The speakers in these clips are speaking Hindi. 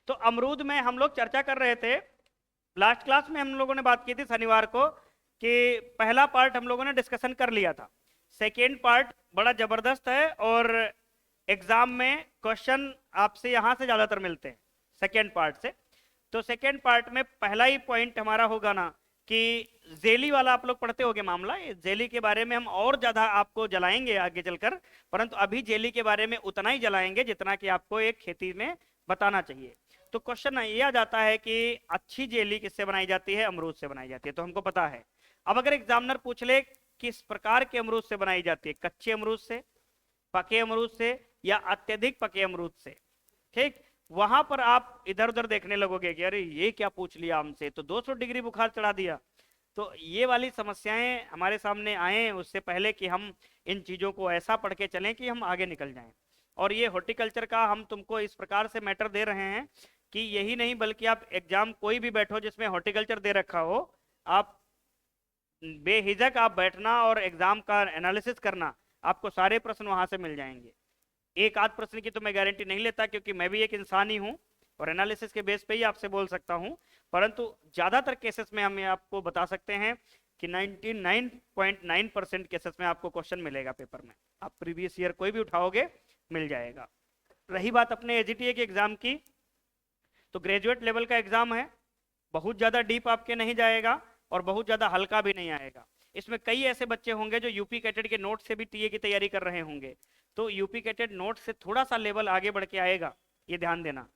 तो अमरूद में हम लोग चर्चा कर रहे थे, लास्ट क्लास में हम लोगों ने बात की थी शनिवार को, कि पहला पार्ट हम लोगों ने डिस्कशन कर लिया था। सेकेंड पार्ट बड़ा जबरदस्त है और एग्जाम में क्वेश्चन आपसे यहां से ज्यादातर मिलते हैं सेकेंड पार्ट से। तो सेकेंड पार्ट में पहला ही पॉइंट हमारा होगा ना कि जेली वाला आप लोग पढ़ते होगे मामला, जेली के बारे में हम और ज्यादा आपको जलाएंगे आगे चलकर, परंतु अभी जेली के बारे में उतना ही जलाएंगे जितना कि आपको एक खेती में बताना चाहिए। तो क्वेश्चन ये आ जाता है कि अच्छी जेली किससे बनाई जाती है? अमरूद से बनाई जाती है, तो हमको पता है। अब अगर एग्जामिनर पूछ ले किस प्रकार के अमरूद से बनाई जाती है, कच्चे अमरूद से, पके अमरूद से, या अत्यधिक पके अमरूद से, ठीक, वहां पर आप इधर उधर देखने लगोगे कि अरे ये क्या पूछ लिया हमसे, तो 200 डिग्री बुखार चढ़ा दिया। तो ये वाली समस्याएं हमारे सामने आए उससे पहले कि हम इन चीजों को ऐसा पढ़ के चलें कि हम आगे निकल जाएं। और ये हॉर्टिकल्चर का हम तुमको इस प्रकार से मैटर दे रहे हैं कि यही नहीं बल्कि आप एग्जाम कोई भी बैठो जिसमें हॉर्टिकल्चर दे रखा हो, आप बेहिजक आप बैठना और एग्जाम का एनालिसिस करना, आपको सारे प्रश्न वहां से मिल जाएंगे। एक आध प्रश्न की तो मैं गारंटी नहीं लेता क्योंकि मैं भी एक इंसान ही हूं और एनालिसिस के बेस पे ही आपसे बोल सकता हूं, परंतु ज्यादातर केसेस में हम आपको बता सकते हैं कि 99.9% केसेस में आपको क्वेश्चन मिलेगा पेपर में, आप प्रीवियस ईयर कोई भी उठाओगे मिल जाएगा। रही बात अपने एजीटीए के एग्जाम की, तो ग्रेजुएट लेवल का एग्जाम है, बहुत ज्यादा डीप आपके नहीं जाएगा और बहुत ज्यादा हल्का भी नहीं आएगा। इसमें कई ऐसे बच्चे होंगे जो यूपी कैटेड के नोट से भी टीए की तैयारी कर रहे होंगे, तो यूपी कैटेड नोट से थोड़ा सा लेवल आगे बढ़ के आएगा, ये ध्यान देना।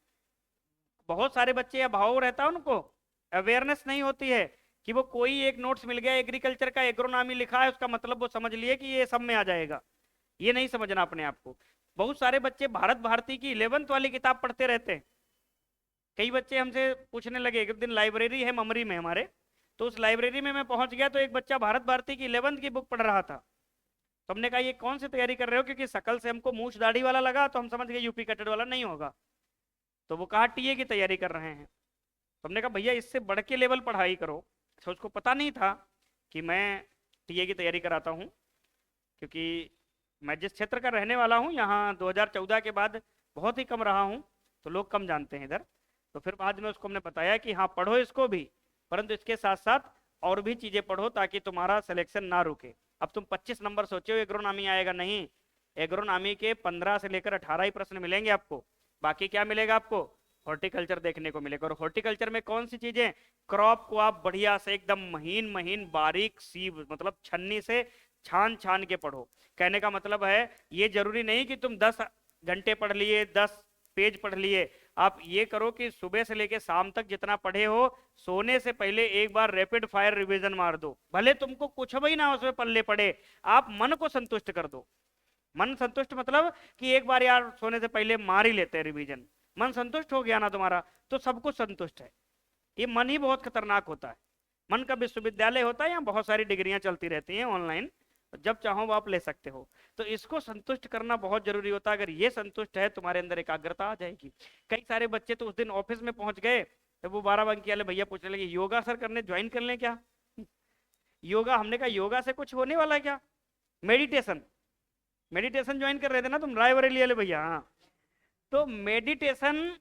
बहुत सारे बच्चे अभाव रहता है, उनको अवेयरनेस नहीं होती है कि वो कोई एक नोट्स मिल गया एग्रीकल्चर का, एग्रोनॉमी लिखा है, उसका मतलब वो समझ लिए कि ये सब में आ जाएगा। ये नहीं समझना अपने आप को। बहुत सारे बच्चे भारत भारती की 11th वाली किताब पढ़ते रहते हैं। कई बच्चे हमसे पूछने लगे, एक दिन लाइब्रेरी है ममरी में हमारे, तो उस लाइब्रेरी में मैं पहुंच गया तो एक बच्चा भारत भारती की 11th की बुक पढ़ रहा था। तो हमने कहा ये कौन सी तैयारी कर रहे हो, क्योंकि शकल से हमको मूछ दाढ़ी वाला लगा, तो हम समझ गए यूपी कैटेड वाला नहीं होगा। तो वो कहा टीए की तैयारी कर रहे हैं। तो हमने कहा भैया इससे बढ़ के लेवल पढ़ाई करो। तो उसको पता नहीं था कि मैं टीए की तैयारी कराता हूँ, क्योंकि मैं जिस क्षेत्र का रहने वाला हूँ यहाँ 2014 के बाद बहुत ही कम रहा हूँ, तो लोग कम जानते हैं इधर। तो फिर बाद में उसको हमने बताया कि हाँ पढ़ो इसको भी, परंतु इसके साथ साथ और भी चीजें पढ़ो ताकि तुम्हारा सिलेक्शन ना रुके। अब तुम 25 नंबर सोचे हो एग्रोनॉमी आएगा, नहीं, एग्रोनॉमी के 15 से लेकर 18 ही प्रश्न मिलेंगे आपको, बाकी क्या मिलेगा आपको? हॉर्टिकल्चर देखने को मिलेगा। और हॉर्टिकल्चर में कौन सी चीजें? क्रॉप को आप बढ़िया से एकदम महीन महीन बारीक सी मतलब छन्नी से छान छान के पढ़ो। कहने का मतलब है ये जरूरी नहीं कि तुम 10 घंटे पढ़ लिए, 10 पेज पढ़ लिए। आप ये करो कि सुबह से लेके शाम तक जितना पढ़े हो, सोने से पहले एक बार रैपिड फायर रिवीजन मार दो। भले तुमको कुछ भी ना उसमें पल्ले पड़े, आप मन को संतुष्ट कर दो। मन संतुष्ट मतलब कि एक बार यार सोने से पहले मार ही लेते हैं रिवीजन, मन संतुष्ट हो गया ना तुम्हारा, तो सब कुछ संतुष्ट है। ये मन ही बहुत खतरनाक होता है। मन का विश्वविद्यालय होता है, यहाँ बहुत सारी डिग्रियां चलती रहती हैं ऑनलाइन, जब चाहो वो आप ले सकते हो। तो इसको संतुष्ट करना बहुत जरूरी होता है। अगर ये संतुष्ट है तुम्हारे अंदर एकाग्रता आ जाएगी। कई सारे बच्चे तो उस दिन ऑफिस में पहुंच गए, तो वो 12 बंकी वाले भैया पूछने लगे योगा सर करने ज्वाइन कर लें क्या? योगा? हमने कहा योगा से कुछ होने वाला है क्या? मेडिटेशन, मेडिटेशन ज्वाइन कर रहे थे ना तुम रायबरेली वाले भैया? हाँ, तो मेडिटेशन,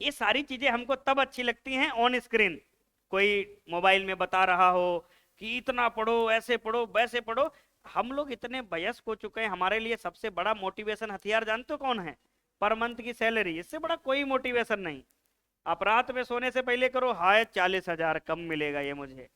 ये सारी चीजें हमको तब अच्छी लगती हैं ऑन स्क्रीन, कोई मोबाइल में बता रहा हो कि इतना पढ़ो, ऐसे पढ़ो, वैसे पढ़ो। हम लोग इतने वयस्क हो चुके हैं, हमारे लिए सबसे बड़ा मोटिवेशन हथियार जानते हो कौन है? पर मंथ की सैलरी। इससे बड़ा कोई मोटिवेशन नहीं। आप रात में सोने से पहले करो, हाय 40,000 कम मिलेगा ये मुझे,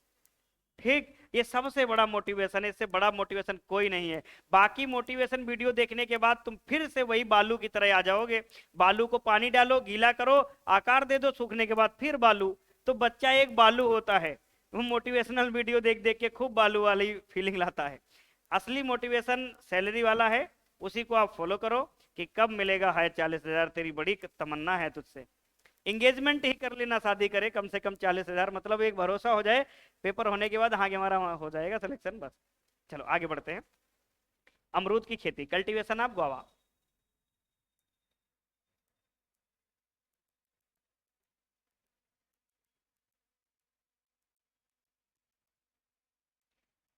ठीक, ये सबसे बड़ा मोटिवेशन है। इससे बड़ा मोटिवेशन कोई नहीं है। बाकी मोटिवेशन वीडियो देखने के बाद तुम फिर से वही बालू की तरह आ जाओगे। बालू को पानी डालो, गीला करो, आकार दे दो, सूखने के बाद फिर बालू। तो बच्चा एक बालू होता है, वो मोटिवेशनल वीडियो देख देख के खूब बालू वाली फीलिंग लाता है। असली मोटिवेशन सैलरी वाला है, उसी को आप फॉलो करो कि कब मिलेगा हाय 40,000, तेरी बड़ी तमन्ना है तुझसे। एंगेजमेंट ही कर लेना, शादी करे, कम से कम 40,000, मतलब एक भरोसा हो जाए पेपर होने के बाद, हाँ कि हमारा हो जाएगा सिलेक्शन, बस। चलो आगे बढ़ते हैं। अमरूद की खेती, कल्टीवेशन ऑफ गुआवा।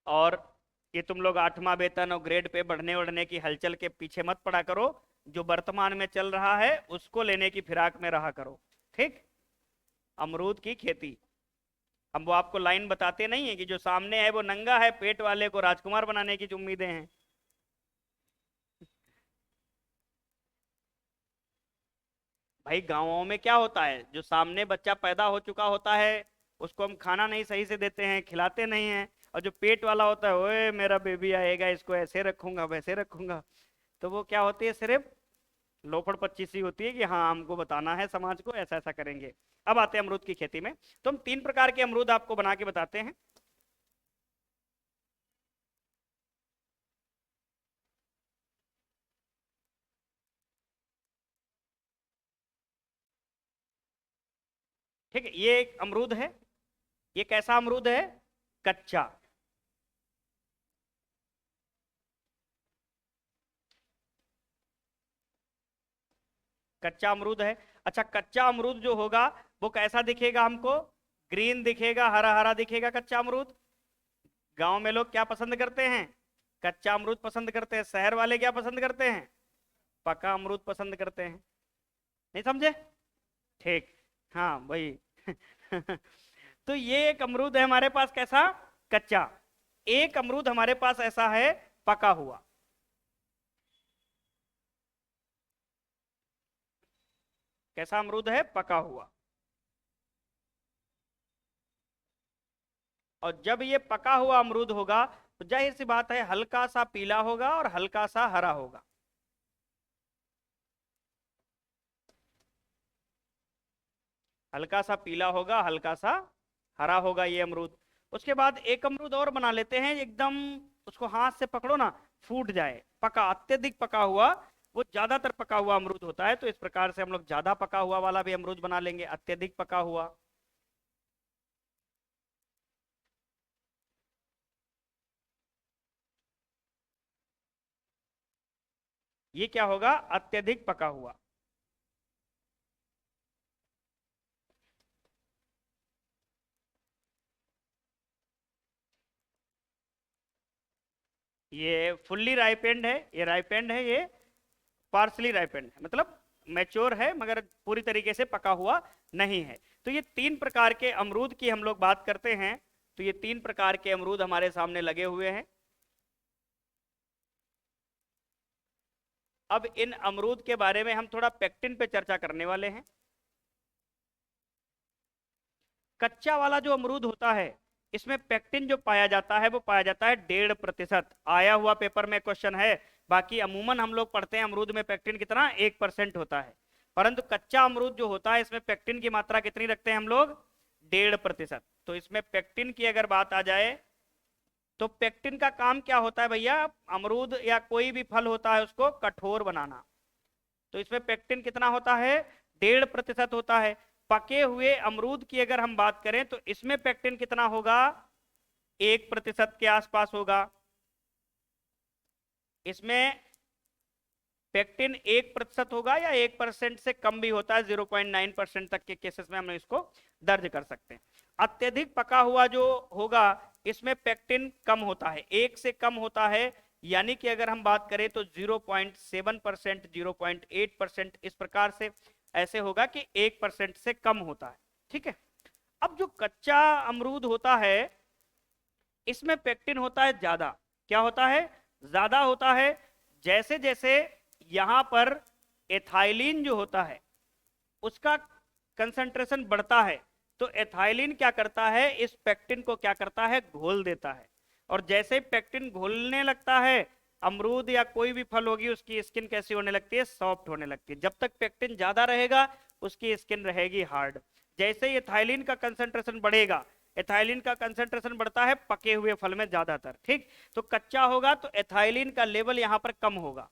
और ये तुम लोग 8वां वेतन और ग्रेड पे बढ़ने बढ़ने की हलचल के पीछे मत पड़ा करो। जो वर्तमान में चल रहा है उसको लेने की फिराक में रहा करो। ठीक, अमरूद की खेती। हम वो आपको लाइन बताते नहीं है कि जो सामने है वो नंगा है, पेट वाले को राजकुमार बनाने की जो उम्मीदें हैं। भाई गाँवों में क्या होता है, जो सामने बच्चा पैदा हो चुका होता है उसको हम खाना नहीं सही से देते हैं, खिलाते नहीं हैं। और जो पेट वाला होता है, ओए मेरा बेबी आएगा, इसको ऐसे रखूंगा वैसे रखूंगा, तो वो क्या होती है, सिर्फ लोफड़ पच्चीसी होती है कि हाँ हमको बताना है समाज को ऐसा ऐसा करेंगे। अब आते हैं अमरूद की खेती में। तो हम 3 प्रकार के अमरूद आपको बना के बताते हैं। ठीक है, ये एक अमरूद है। ये कैसा अमरूद है? कच्चा। कच्चा अमरूद है। अच्छा, कच्चा अमरूद जो होगा वो कैसा दिखेगा हमको? ग्रीन दिखेगा, हरा हरा दिखेगा कच्चा अमरूद। गांव में लोग क्या पसंद करते हैं? कच्चा अमरूद पसंद करते हैं। शहर वाले क्या पसंद करते हैं? पका अमरूद पसंद करते हैं। नहीं समझे? ठीक, हाँ वही। तो ये एक अमरूद है हमारे पास, कैसा? कच्चा। एक अमरूद हमारे पास ऐसा है, पका हुआ। कैसा अमरूद है? पका हुआ। और जब ये पका हुआ अमरूद होगा तो जाहिर सी बात है हल्का सा पीला होगा और हल्का सा हरा होगा। हल्का सा पीला होगा, हल्का सा हरा होगा ये अमरूद। उसके बाद एक अमरूद और बना लेते हैं, एकदम उसको हाथ से पकड़ो ना, फूट जाए, पका, अत्यधिक पका हुआ। वो ज्यादातर पका हुआ अमरूद होता है, तो इस प्रकार से हम लोग ज्यादा पका हुआ वाला भी अमरूद बना लेंगे, अत्यधिक पका हुआ। ये क्या होगा? अत्यधिक पका हुआ। ये फुल्ली राइपेंड है, ये राइपेंड है, ये पार्सली राइपेंड है, मतलब मैच्योर है मगर पूरी तरीके से पका हुआ नहीं है। तो ये 3 प्रकार के अमरूद की हम लोग बात करते हैं। तो ये 3 प्रकार के अमरूद हमारे सामने लगे हुए हैं। अब इन अमरूद के बारे में हम थोड़ा पेक्टिन पे चर्चा करने वाले हैं। कच्चा वाला जो अमरूद होता है, इसमें पेक्टिन जो पाया जाता है वो पाया जाता है 1.5%। आया हुआ पेपर में क्वेश्चन है। बाकी अमूमन हम लोग पढ़ते हैं अमरूद में पेक्टिन कितना, 1% होता है। परंतु कच्चा अमरूद जो होता है इसमें पेक्टिन की मात्रा कितनी रखते हैं हम लोग? 1.5%। तो इसमें पेक्टिन की अगर बात आ जाए तो पेक्टिन का काम क्या होता है भैया? अमरूद या कोई भी फल होता है उसको कठोर बनाना। तो इसमें पेक्टिन कितना होता है? 1.5% होता है। पके हुए अमरूद की अगर हम बात करें तो इसमें पेक्टिन कितना होगा? 1% के आसपास होगा। इसमें पेक्टिन 1% होगा या 1% से कम भी होता है, 0.9% तक के केसेस में हम इसको दर्ज कर सकते हैं। अत्यधिक पका हुआ जो होगा इसमें पेक्टिन कम होता है, 1 से कम होता है। यानी कि अगर हम बात करें तो 0.7%, 0.8%, इस प्रकार से ऐसे होगा कि 1% से कम होता है। ठीक है। अब जो कच्चा अमरूद होता है इसमें पेक्टिन होता है ज्यादा। क्या होता है? ज्यादा होता है। जैसे जैसे यहां पर एथाइलिन जो होता है उसका कंसंट्रेशन बढ़ता है, तो एथाइलिन क्या करता है, इस पेक्टिन को क्या करता है, घोल देता है। और जैसे ही पेक्टिन घोलने लगता है, अमरूद या कोई भी फल होगी उसकी स्किन कैसी होने लगती है, सॉफ्ट होने लगती है। जब तक पेक्टिन ज्यादा रहेगा उसकी स्किन रहेगी हार्ड। जैसे ही एथाइलिन का कंसंट्रेशन बढ़ेगा, एथाइलिन का कंसंट्रेशन बढ़ता है पके हुए फल में ज्यादातर, ठीक। तो कच्चा होगा तो एथाइलिन का लेवल यहां पर कम होगा,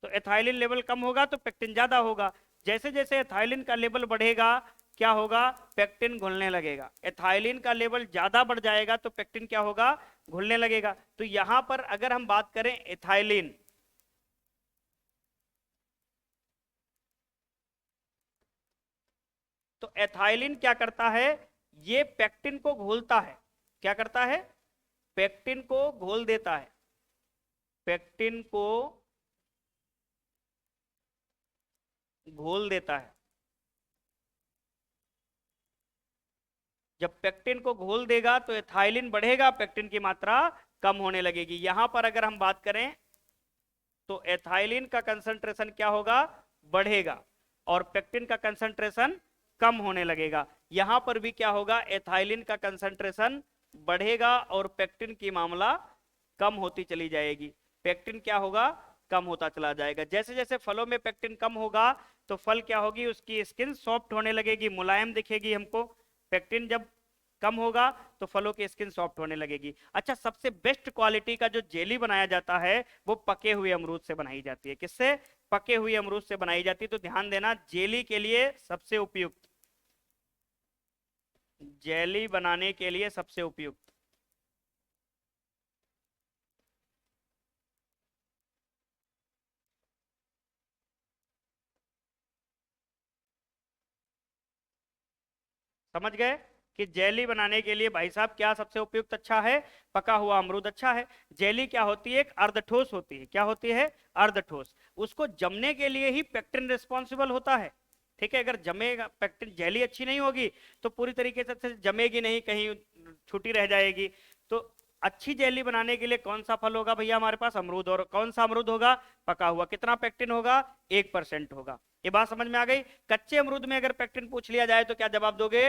तो एथाइलिन लेवल कम होगा तो पेक्टिन ज्यादा होगा। जैसे जैसे एथाइलिन का लेवल बढ़ेगा क्या होगा, पेक्टिन घुलने लगेगा। एथाइलिन का लेवल ज्यादा बढ़ जाएगा तो पेक्टिन क्या होगा, घुलने लगेगा। तो यहां पर अगर हम बात करें एथाइलिन, तो एथाइलिन क्या करता है, ये पेक्टिन को घोलता है। क्या करता है? पेक्टिन को घोल देता है। पेक्टिन को घोल देता है। जब पेक्टिन को घोल देगा तो एथाइलिन बढ़ेगा, पेक्टिन की मात्रा कम होने लगेगी। यहां पर अगर हम बात करें तो एथाइलिन का कंसंट्रेशन क्या होगा, बढ़ेगा, और पेक्टिन का कंसंट्रेशन कम होने लगेगा। यहां पर भी क्या होगा, एथाइलिन का कंसंट्रेशन बढ़ेगा और पेक्टिन की मामला कम होती चली जाएगी। पेक्टिन क्या होगा, कम होता चला जाएगा। जैसे जैसे फलों में पेक्टिन कम होगा तो फल क्या होगी, उसकी स्किन सॉफ्ट होने लगेगी, मुलायम दिखेगी हमको। पेक्टिन जब कम होगा तो फलों की स्किन सॉफ्ट होने लगेगी। अच्छा, सबसे बेस्ट क्वालिटी का जो जेली बनाया जाता है वो पके हुए अमरूद से बनाई जाती है। किससे, पके हुए अमरूद से बनाई जाती है। तो ध्यान देना, जेली के लिए सबसे उपयुक्त, जेली बनाने के लिए सबसे उपयुक्त समझ गए कि जेली बनाने के लिए भाई साहब क्या सबसे उपयुक्त अच्छा है, पका हुआ अमरूद अच्छा है। जेली क्या होती है, एक अर्धठोस होती है। क्या होती है, अर्धठोस। उसको जमने के लिए ही पेक्टिन रिस्पॉन्सिबल होता है। ठीक है, अगर जमेगा पेक्टिन, जेली अच्छी नहीं होगी तो पूरी तरीके से जमेगी नहीं, कहीं छुटी रह जाएगी। तो अच्छी जेली बनाने के लिए कौन सा फल होगा भैया हमारे पास, अमरूद। और कौन सा अमरूद होगा, पका हुआ। कितना पेक्टिन होगा, 1% होगा। ये बात समझ में आ गई। कच्चे अमरूद में अगर पेक्टिन पूछ लिया जाए तो क्या जवाब दोगे,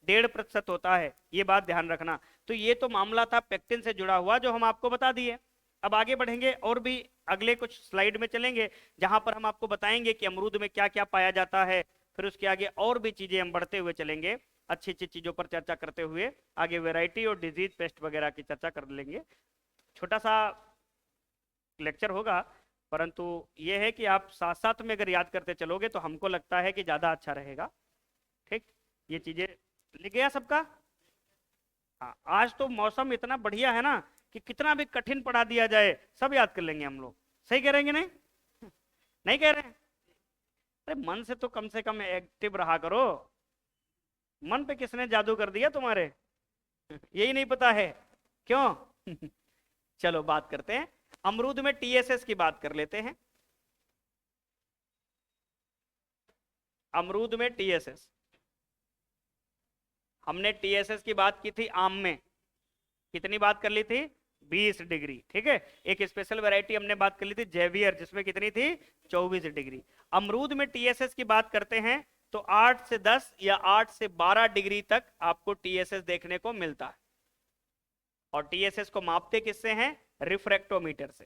1.5% होता है। ये बात ध्यान रखना। तो ये तो मामला था पेक्टिन से जुड़ा हुआ जो हम आपको बता दिए। अब आगे बढ़ेंगे और भी अगले कुछ स्लाइड में चलेंगे जहां पर हम आपको बताएंगे कि अमरूद में क्या क्या पाया जाता है। फिर उसके आगे और भी चीजें हम बढ़ते हुए चलेंगे, अच्छी अच्छी चीजों पर चर्चा करते हुए आगे वैरायटी और डिजीज पेस्ट वगैरह की चर्चा कर लेंगे। छोटा सा लेक्चर होगा, परंतु यह है कि आप साथ साथ में अगर याद करते चलोगे तो हमको लगता है कि ज्यादा अच्छा रहेगा। ठीक, ये चीजें लिख गया सबका। हाँ, आज तो मौसम इतना बढ़िया है ना कि कितना भी कठिन पढ़ा दिया जाए सब याद कर लेंगे हम लोग। सही कह रहेंगे नहीं, नहीं कह रहे हैं? अरे मन से कम एक्टिव रहा करो। मन पे किसने जादू कर दिया तुम्हारे, यही नहीं पता है क्यों? चलो बात करते हैं, अमरूद में टीएसएस की बात कर लेते हैं। अमरूद में टीएसएस, हमने टीएसएस की बात की थी आम में, कितनी बात कर ली थी, 20 डिग्री। ठीक है, एक स्पेशल वैरायटी हमने बात कर ली थी जेवियर, जिसमें कितनी थी, 24 डिग्री। अमरूद में टीएसएस की बात करते हैं तो 8 से 10 या 8 से 12 डिग्री तक आपको टीएसएस देखने को मिलता है। और टीएसएस को मापते किससे हैं, रिफ्रैक्टोमीटर से।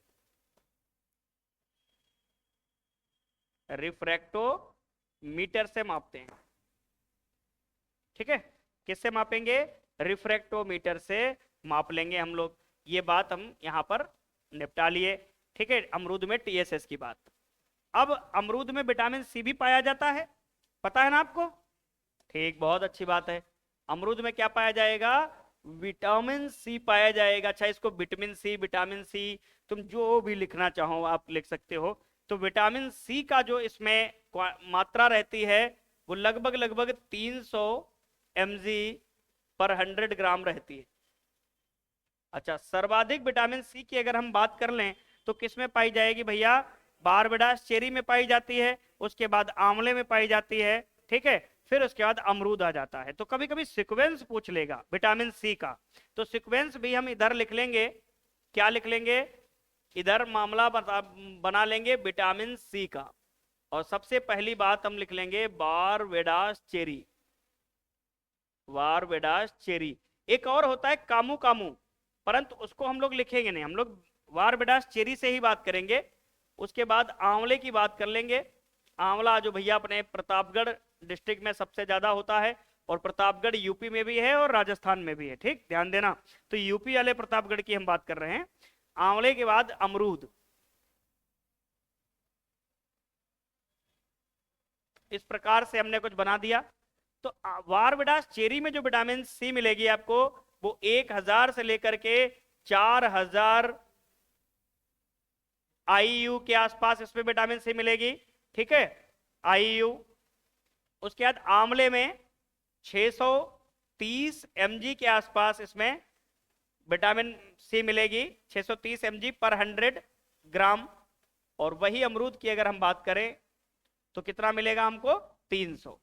रिफ्रैक्टोमीटर से मापते हैं। ठीक है, किससे मापेंगे, रिफ्रैक्टोमीटर से माप लेंगे हम लोग। ये बात हम यहां पर निपटा लिए। ठीक है, अमरूद में टीएसएस की बात। अब अमरूद में विटामिन सी भी पाया जाता है, पता है ना आपको? ठीक, बहुत अच्छी बात है। अमरूद में क्या पाया जाएगा, विटामिन सी पाया जाएगा। अच्छा, इसको विटामिन सी, विटामिन सी, तुम जो भी लिखना चाहो आप लिख सकते हो। तो विटामिन सी का जो इसमें मात्रा रहती है वो लगभग लगभग 300 mg पर 100 ग्राम रहती है। अच्छा, सर्वाधिक विटामिन सी की अगर हम बात कर लें तो किस में पाई जाएगी भैया, बारबेडास चेरी में पाई जाती है, उसके बाद आंवले में पाई जाती है। ठीक है, फिर उसके बाद अमरूद आ जाता है। तो कभी कभी सीक्वेंस पूछ लेगा विटामिन सी का, तो सीक्वेंस भी हम इधर लिख लेंगे। क्या लिख लेंगे, इधर मामला बना लेंगे विटामिन सी का। और सबसे पहली बात हम लिख लेंगे बारबेडास चेरी, बारबेडास चेरी। एक और होता है कामू कामू, परंतु उसको हम लोग लिखेंगे नहीं, हम लोग बारबेडास चेरी से ही बात करेंगे। उसके बाद आंवले की बात कर लेंगे। आंवला जो भैया अपने प्रतापगढ़ डिस्ट्रिक्ट में सबसे ज्यादा होता है, और प्रतापगढ़ यूपी में भी है और राजस्थान में भी है। ठीक, ध्यान देना। तो यूपी वाले प्रतापगढ़ की हम बात कर रहे हैं। आंवले के बाद अमरूद। इस प्रकार से हमने कुछ बना दिया। तो बारबेडास चेरी में जो विटामिन सी मिलेगी आपको वो 1000 से लेकर के 4000 आईयू के आसपास इसमें विटामिन सी मिलेगी। ठीक है, आईयू। उसके बाद आंवले में 630 mg के आसपास इसमें विटामिन सी मिलेगी, 630 mg पर 100 ग्राम। और वही अमरूद की अगर हम बात करें तो कितना मिलेगा हमको, 300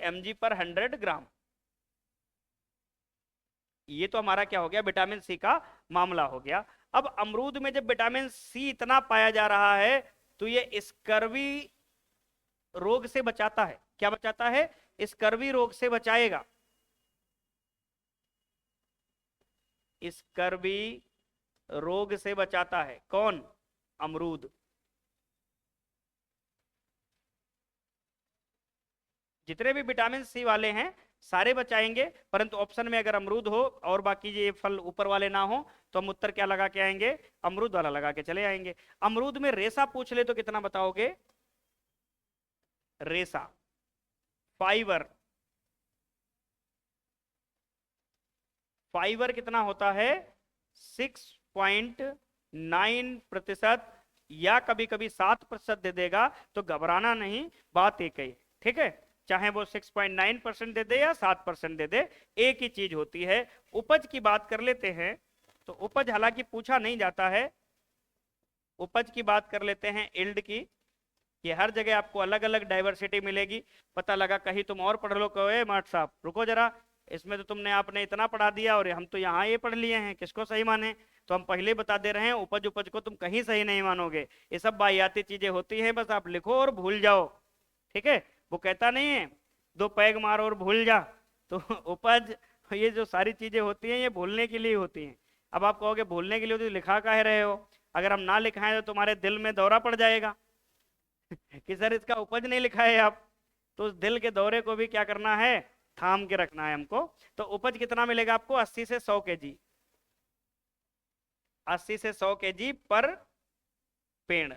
mg पर 100 ग्राम। ये तो हमारा क्या हो गया, विटामिन सी का मामला हो गया। अब अमरूद में जब विटामिन सी इतना पाया जा रहा है तो ये स्कर्वी रोग से बचाता है। क्या बचाता है? स्कर्वी रोग से बचाएगा। स्कर्वी रोग से बचाता है कौन? अमरूद। जितने भी विटामिन सी वाले हैं सारे बचाएंगे, परंतु ऑप्शन में अगर अमरूद हो और बाकी ये फल ऊपर वाले ना हो तो हम उत्तर क्या लगा के आएंगे? अमरूद वाला लगा के चले आएंगे। अमरूद में रेशा पूछ ले तो कितना बताओगे? रेशा, फाइबर, फाइबर कितना होता है? 6.9%, या कभी कभी 7% दे देगा तो घबराना नहीं, बात एक ही। ठीक है, चाहे वो 6.9% दे दे या 7% दे दे, एक ही चीज होती है। उपज की बात कर लेते हैं, तो उपज हालांकि पूछा नहीं जाता है, उपज की बात कर लेते हैं इल्ड की, कि हर जगह आपको अलग अलग डाइवर्सिटी मिलेगी। पता लगा कहीं तुम और पढ़ लो, कहो मार्ट साहब रुको जरा, इसमें तो तुमने आपने इतना पढ़ा दिया और हम तो यहाँ ये पढ़ लिए हैं, किसको सही माने? तो हम पहले बता दे रहे हैं, उपज उपज को तुम कहीं सही नहीं मानोगे। ये सब बायाती चीजें होती हैं, बस आप लिखो और भूल जाओ। ठीक है, वो कहता नहीं है 2 पैग मारो और भूल जा, तो उपज ये जो सारी चीजें होती हैं ये भूलने के लिए होती हैं। अब आप कहोगे भूलने के लिए तो लिखा काहे रहे हो? अगर हम ना लिखाएं तो तुम्हारे दिल में दौरा पड़ जाएगा कि सर इसका उपज नहीं लिखा है आप, तो उस दिल के दौरे को भी क्या करना है? थाम के रखना है हमको। तो उपज कितना मिलेगा आपको? 80 से 100 केजी, 80 से 100 केजी पर पेड़।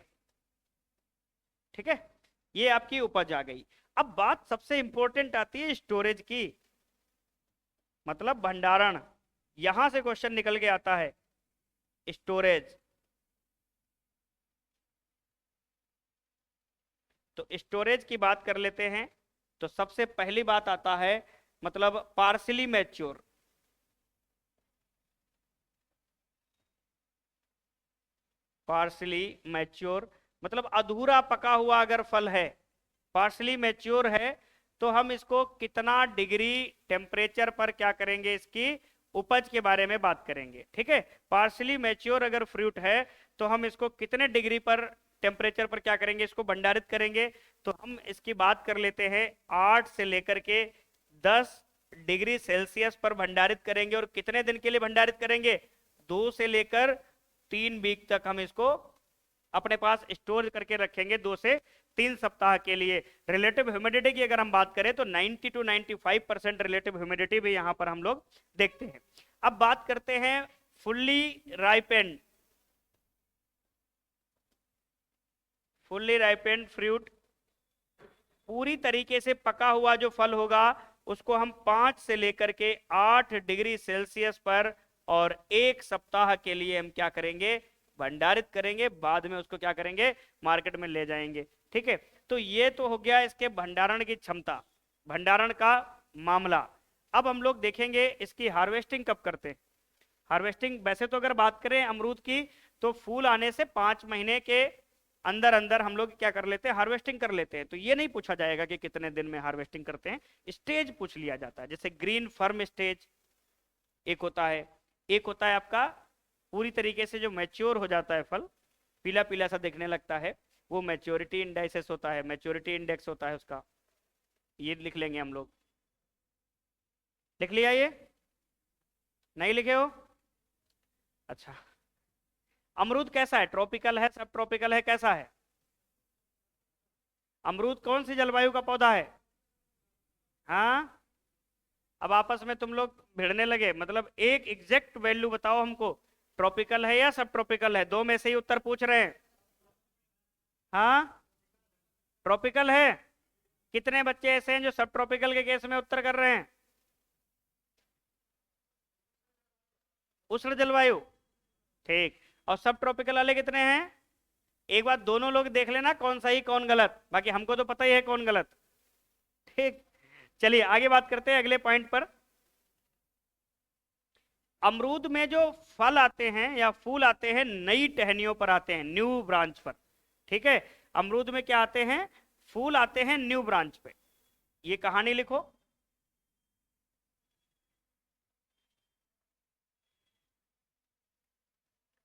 ठीक है, ये आपकी उपज आ गई। अब बात सबसे इंपॉर्टेंट आती है स्टोरेज की, मतलब भंडारण। यहां से क्वेश्चन निकल के आता है, स्टोरेज। तो स्टोरेज की बात कर लेते हैं, तो सबसे पहली बात आता है मतलब पार्सली मैच्योर। पार्सली मैच्योर मतलब अधूरा पका हुआ अगर फल है, पार्सली मैच्योर है, तो हम इसको कितना डिग्री टेम्परेचर पर क्या करेंगे? इसकी उपज के बारे में बात करेंगे। ठीक है, पार्सली मैच्योर अगर फ्रूट है तो हम इसको कितने डिग्री पर टेम्परेचर पर क्या करेंगे? इसको भंडारित करेंगे। तो हम इसकी बात कर लेते हैं, 8 से लेकर के 10 डिग्री सेल्सियस पर भंडारित करेंगे। और कितने दिन के लिए भंडारित करेंगे? 2 से लेकर 3 वीक तक हम इसको अपने पास स्टोर करके रखेंगे, 2 से 3 सप्ताह के लिए। रिलेटिव ह्यूमिडिटी की अगर हम बात करें तो 90 to 95% रिलेटिव ह्यूमिडिटी भी यहां पर हम लोग देखते हैं। अब बात करते हैं fully ripened, fully ripened fruit, पूरी तरीके से पका हुआ जो फल होगा उसको हम 5 से लेकर के 8 डिग्री सेल्सियस पर और 1 सप्ताह के लिए हम क्या करेंगे? भंडारित करेंगे। बाद में उसको क्या करेंगे? मार्केट में ले जाएंगे। ठीक है, तो ये तो हो गया इसके भंडारण की क्षमता, भंडारण का मामला। अब हम लोग देखेंगे इसकी हार्वेस्टिंग कब करते हैं। हार्वेस्टिंग वैसे तो अगर बात करें अमरूद की, तो फूल आने से 5 महीने के अंदर अंदर हम लोग क्या कर लेते हैं? हार्वेस्टिंग कर लेते हैं। तो ये नहीं पूछा जाएगा कि कितने दिन में हार्वेस्टिंग करते हैं, स्टेज पूछ लिया जाता है। जैसे ग्रीन फर्म स्टेज एक होता है, एक होता है आपका पूरी तरीके से जो मैच्योर हो जाता है फल, पीला पीला सा दिखने लगता है, वो मैच्योरिटी इंडेक्स होता है, मैच्योरिटी इंडेक्स होता है उसका, ये लिख लेंगे हम लोग। लिख लिया? ये नहीं लिखे हो? अच्छा, अमरूद कैसा है? ट्रॉपिकल है, सब ट्रॉपिकल है, कैसा है अमरूद? कौन सी जलवायु का पौधा है? हाँ, अब आपस में तुम लोग भिड़ने लगे, मतलब एक एग्जैक्ट वैल्यू बताओ हमको, ट्रॉपिकल है या सब ट्रॉपिकल है? 2 में से ही उत्तर पूछ रहे हैं। हाँ, ट्रॉपिकल है। कितने बच्चे ऐसे हैं जो सब ट्रॉपिकल के केस में उत्तर कर रहे हैं? उष्ण जलवायु, ठीक। और सब ट्रॉपिकल वाले कितने हैं? एक बात दोनों लोग देख लेना कौन सही कौन गलत, बाकी हमको तो पता ही है कौन गलत। ठीक, चलिए आगे बात करते हैं अगले पॉइंट पर। अमरूद में जो फल आते हैं या फूल आते हैं नई टहनियों पर आते हैं, न्यू ब्रांच पर। ठीक है, अमरूद में क्या आते हैं? फूल आते हैं न्यू ब्रांच पे। ये कहानी लिखो,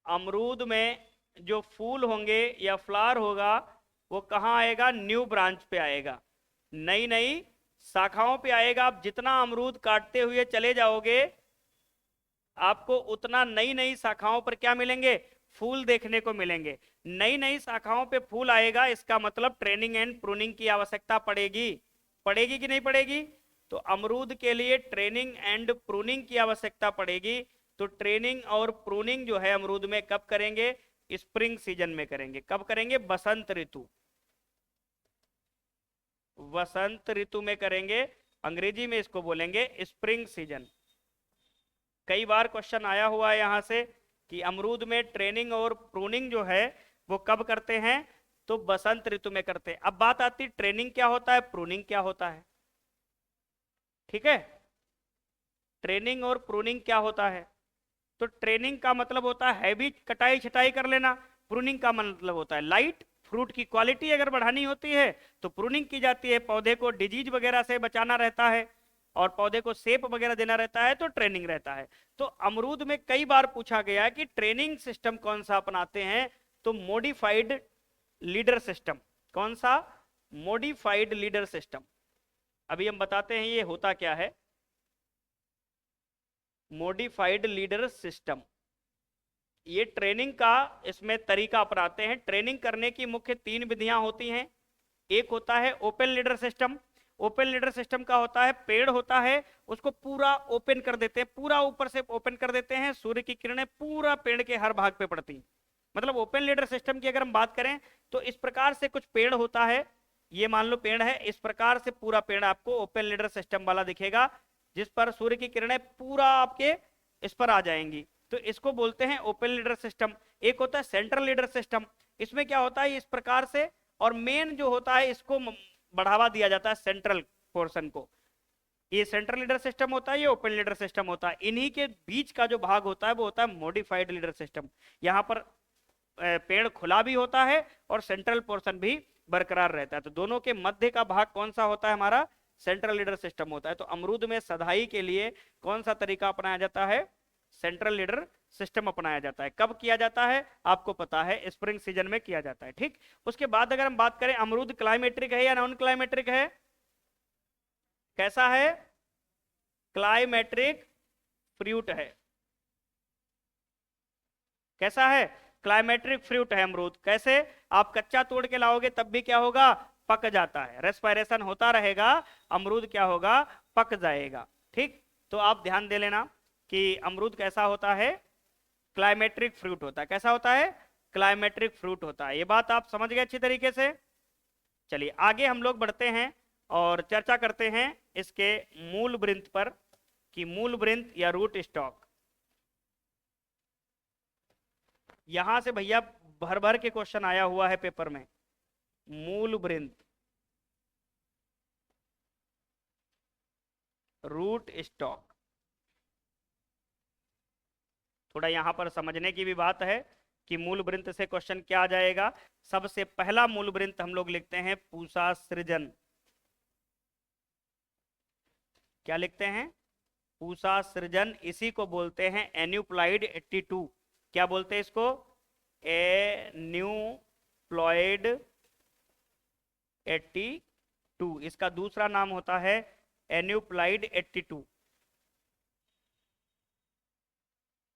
अमरूद में जो फूल होंगे या फ्लावर होगा वो कहाँ आएगा, न्यू ब्रांच पे आएगा, नई नई शाखाओं पे आएगा। आप जितना अमरूद काटते हुए चले जाओगे आपको उतना नई नई शाखाओं पर क्या मिलेंगे, फूल देखने को मिलेंगे। नई नई शाखाओं पे फूल आएगा, इसका मतलब ट्रेनिंग एंड प्रूनिंग की आवश्यकता पड़ेगी। पड़ेगी कि नहीं पड़ेगी? तो अमरूद के लिए ट्रेनिंग एंड प्रूनिंग की आवश्यकता पड़ेगी। तो ट्रेनिंग और प्रूनिंग जो है अमरूद में कब करेंगे, स्प्रिंग सीजन में करेंगे। कब करेंगे, बसंत ऋतु, वसंत ऋतु में करेंगे। अंग्रेजी में इसको बोलेंगे स्प्रिंग सीजन। कई बार क्वेश्चन आया हुआ है यहां से कि अमरूद में ट्रेनिंग और प्रूनिंग जो है वो कब करते हैं, तो बसंत ऋतु में करते हैं। अब बात आती ट्रेनिंग क्या होता है, प्रूनिंग क्या होता है। ठीक है, ट्रेनिंग और प्रूनिंग क्या होता है? तो ट्रेनिंग का मतलब होता है हैवी कटाई छटाई कर लेना, प्रूनिंग का मतलब होता है लाइट। फ्रूट की क्वालिटी अगर बढ़ानी होती है तो प्रूनिंग की जाती है, पौधे को डिजीज वगैरह से बचाना रहता है और पौधे को सेप वगैरह देना रहता है, तो ट्रेनिंग रहता है। तो अमरूद में कई बार पूछा गया कि ट्रेनिंग सिस्टम कौन सा अपनाते हैं, तो मॉडिफाइड लीडर सिस्टम। कौन सा, मॉडिफाइड लीडर सिस्टम। अभी हम बताते हैं ये होता क्या है। मॉडिफाइड लीडर सिस्टम, ये ट्रेनिंग का इसमें तरीका अपनाते हैं। ट्रेनिंग करने की मुख्य 3 विधियां होती हैं। एक होता है open leader system. Open leader system का होता है पेड़ होता है उसको पूरा ओपन कर देते हैं, पूरा ऊपर से ओपन कर देते हैं, सूर्य की किरणें पूरा पेड़ के हर भाग पे पड़ती हैं। मतलब ओपन लीडर सिस्टम की अगर हम बात करें तो इस प्रकार से कुछ पेड़ होता है, ये मान लो पेड़ है, इस प्रकार से पूरा पेड़ आपको ओपन लीडर सिस्टम वाला दिखेगा, जिस पर सूर्य की किरणें पूरा आपके इस पर आ जाएंगी, तो इसको बोलते हैं ओपन लीडर सिस्टम। एक होता है सेंट्रल लीडर सिस्टम, इसमें क्या होता है इस प्रकार से, और मेन जो होता है इसको बढ़ावा दिया जाता है सेंट्रल पोर्शन को। ये सेंट्रल लीडर सिस्टम होता है, ये ओपन लीडर सिस्टम होता है। इन्हीं के बीच का जो भाग होता है वो होता है मॉडिफाइड लीडर सिस्टम। यहाँ पर पेड़ खुला भी होता है और सेंट्रल पोर्शन भी बरकरार रहता है, तो दोनों के मध्य का भाग कौन सा होता है, हमारा सेंट्रल लीडर सिस्टम होता है। तो अमरूद में सधाई के लिए कौन सा तरीका अपनाया जाता है, सेंट्रल लीडर सिस्टम अपनाया जाता है। कब किया जाता है आपको पता है, स्प्रिंग सीजन में किया जाता है। ठीक, उसके बाद अगर हम बात करें अमरूद क्लाइमेट्रिक है या नॉन क्लाइमेट्रिक है, कैसा है, क्लाइमेट्रिक फ्रूट है। कैसा है, क्लाइमेट्रिक फ्रूट है अमरूद। कैसे, आप कच्चा तोड़ के लाओगे तब भी क्या होगा, पक जाता है, रेस्पिरेशन होता रहेगा, अमरूद क्या होगा, पक जाएगा। ठीक, तो आप ध्यान दे लेना कि अमरूद कैसा होता है, क्लाइमेट्रिक फ्रूट होता है। कैसा होता है, क्लाइमेट्रिक फ्रूट होता है। ये बात आप समझ गए अच्छी तरीके से। चलिए आगे हम लोग बढ़ते हैं और चर्चा करते हैं इसके मूल वृंत पर, कि मूल वृंत या रूट स्टॉक। यहां से भैया भर भर के क्वेश्चन आया हुआ है पेपर में, मूल वृंत, रूट स्टॉक। थोड़ा यहां पर समझने की भी बात है कि मूल वृंत से क्वेश्चन क्या आ जाएगा। सबसे पहला मूल वृंत हम लोग लिखते हैं पूषा सृजन। क्या लिखते हैं, पूषा सृजन। इसी को बोलते हैं एन्यूप्लॉइड 82। क्या बोलते हैं इसको, एन्यूप्लॉइड 82। इसका दूसरा नाम होता है एन्यूप्लॉइड 82।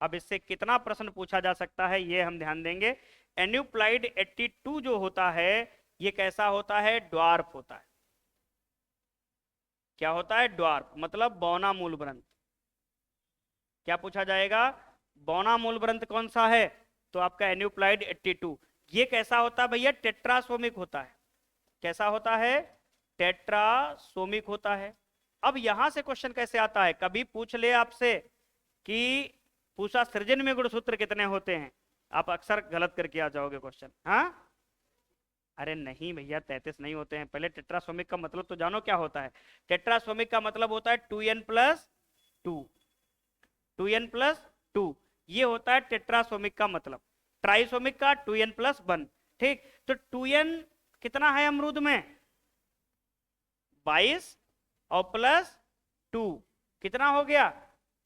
अब इससे कितना प्रश्न पूछा जा सकता है ये हम ध्यान देंगे। एन्यूप्लॉइड 82 जो होता है ये कैसा होता है, ड्वार्फ होता है। क्या होता है, ड्वार्फ, मतलब बौना मूल वृंत। क्या पूछा जाएगा, बौना मूल वृंत कौन सा है, तो आपका एन्यूप्लॉइड 82। ये कैसा होता है भैया, टेट्रासोमिक होता है। कैसा होता है, टेट्रासोमिक होता है। अब यहां से क्वेश्चन कैसे आता है, कभी पूछ ले आपसे कि पूषा सृजन में गुणसूत्र कितने होते हैं, आप अक्सर गलत करके आ जाओगे क्वेश्चन। हाँ, अरे नहीं भैया 33 नहीं होते हैं। पहले टेट्रासोमिक का मतलब तो जानो क्या होता है। टेट्रासोमिक का मतलब होता है 2n+2, 2n+2, ये होता है टेट्रासोमिक का मतलब। ट्राइसोमिक का 2n+1। ठीक, तो 2n कितना है अमरूद में, 22 और +2 कितना हो गया,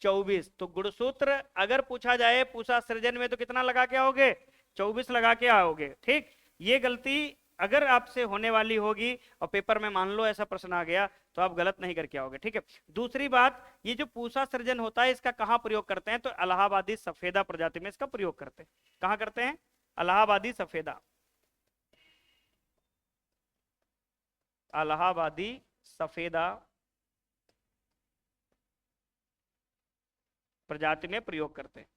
24। तो गुणसूत्र अगर पूछा जाए पूषा सृजन में तो कितना लगा के आओगे? 24 लगा के आओगे। ठीक, ये गलती अगर आपसे होने वाली होगी और पेपर में मान लो ऐसा प्रश्न आ गया तो आप गलत नहीं करके आओगे। ठीक है, दूसरी बात, ये जो पूषा सृजन होता है इसका कहाँ प्रयोग करते हैं? तो इलाहाबादी सफेदा प्रजाति में इसका प्रयोग करते हैं। कहाँ करते हैं? इलाहाबादी सफेदा, इलाहाबादी सफेदा प्रजाति में प्रयोग करते हैं।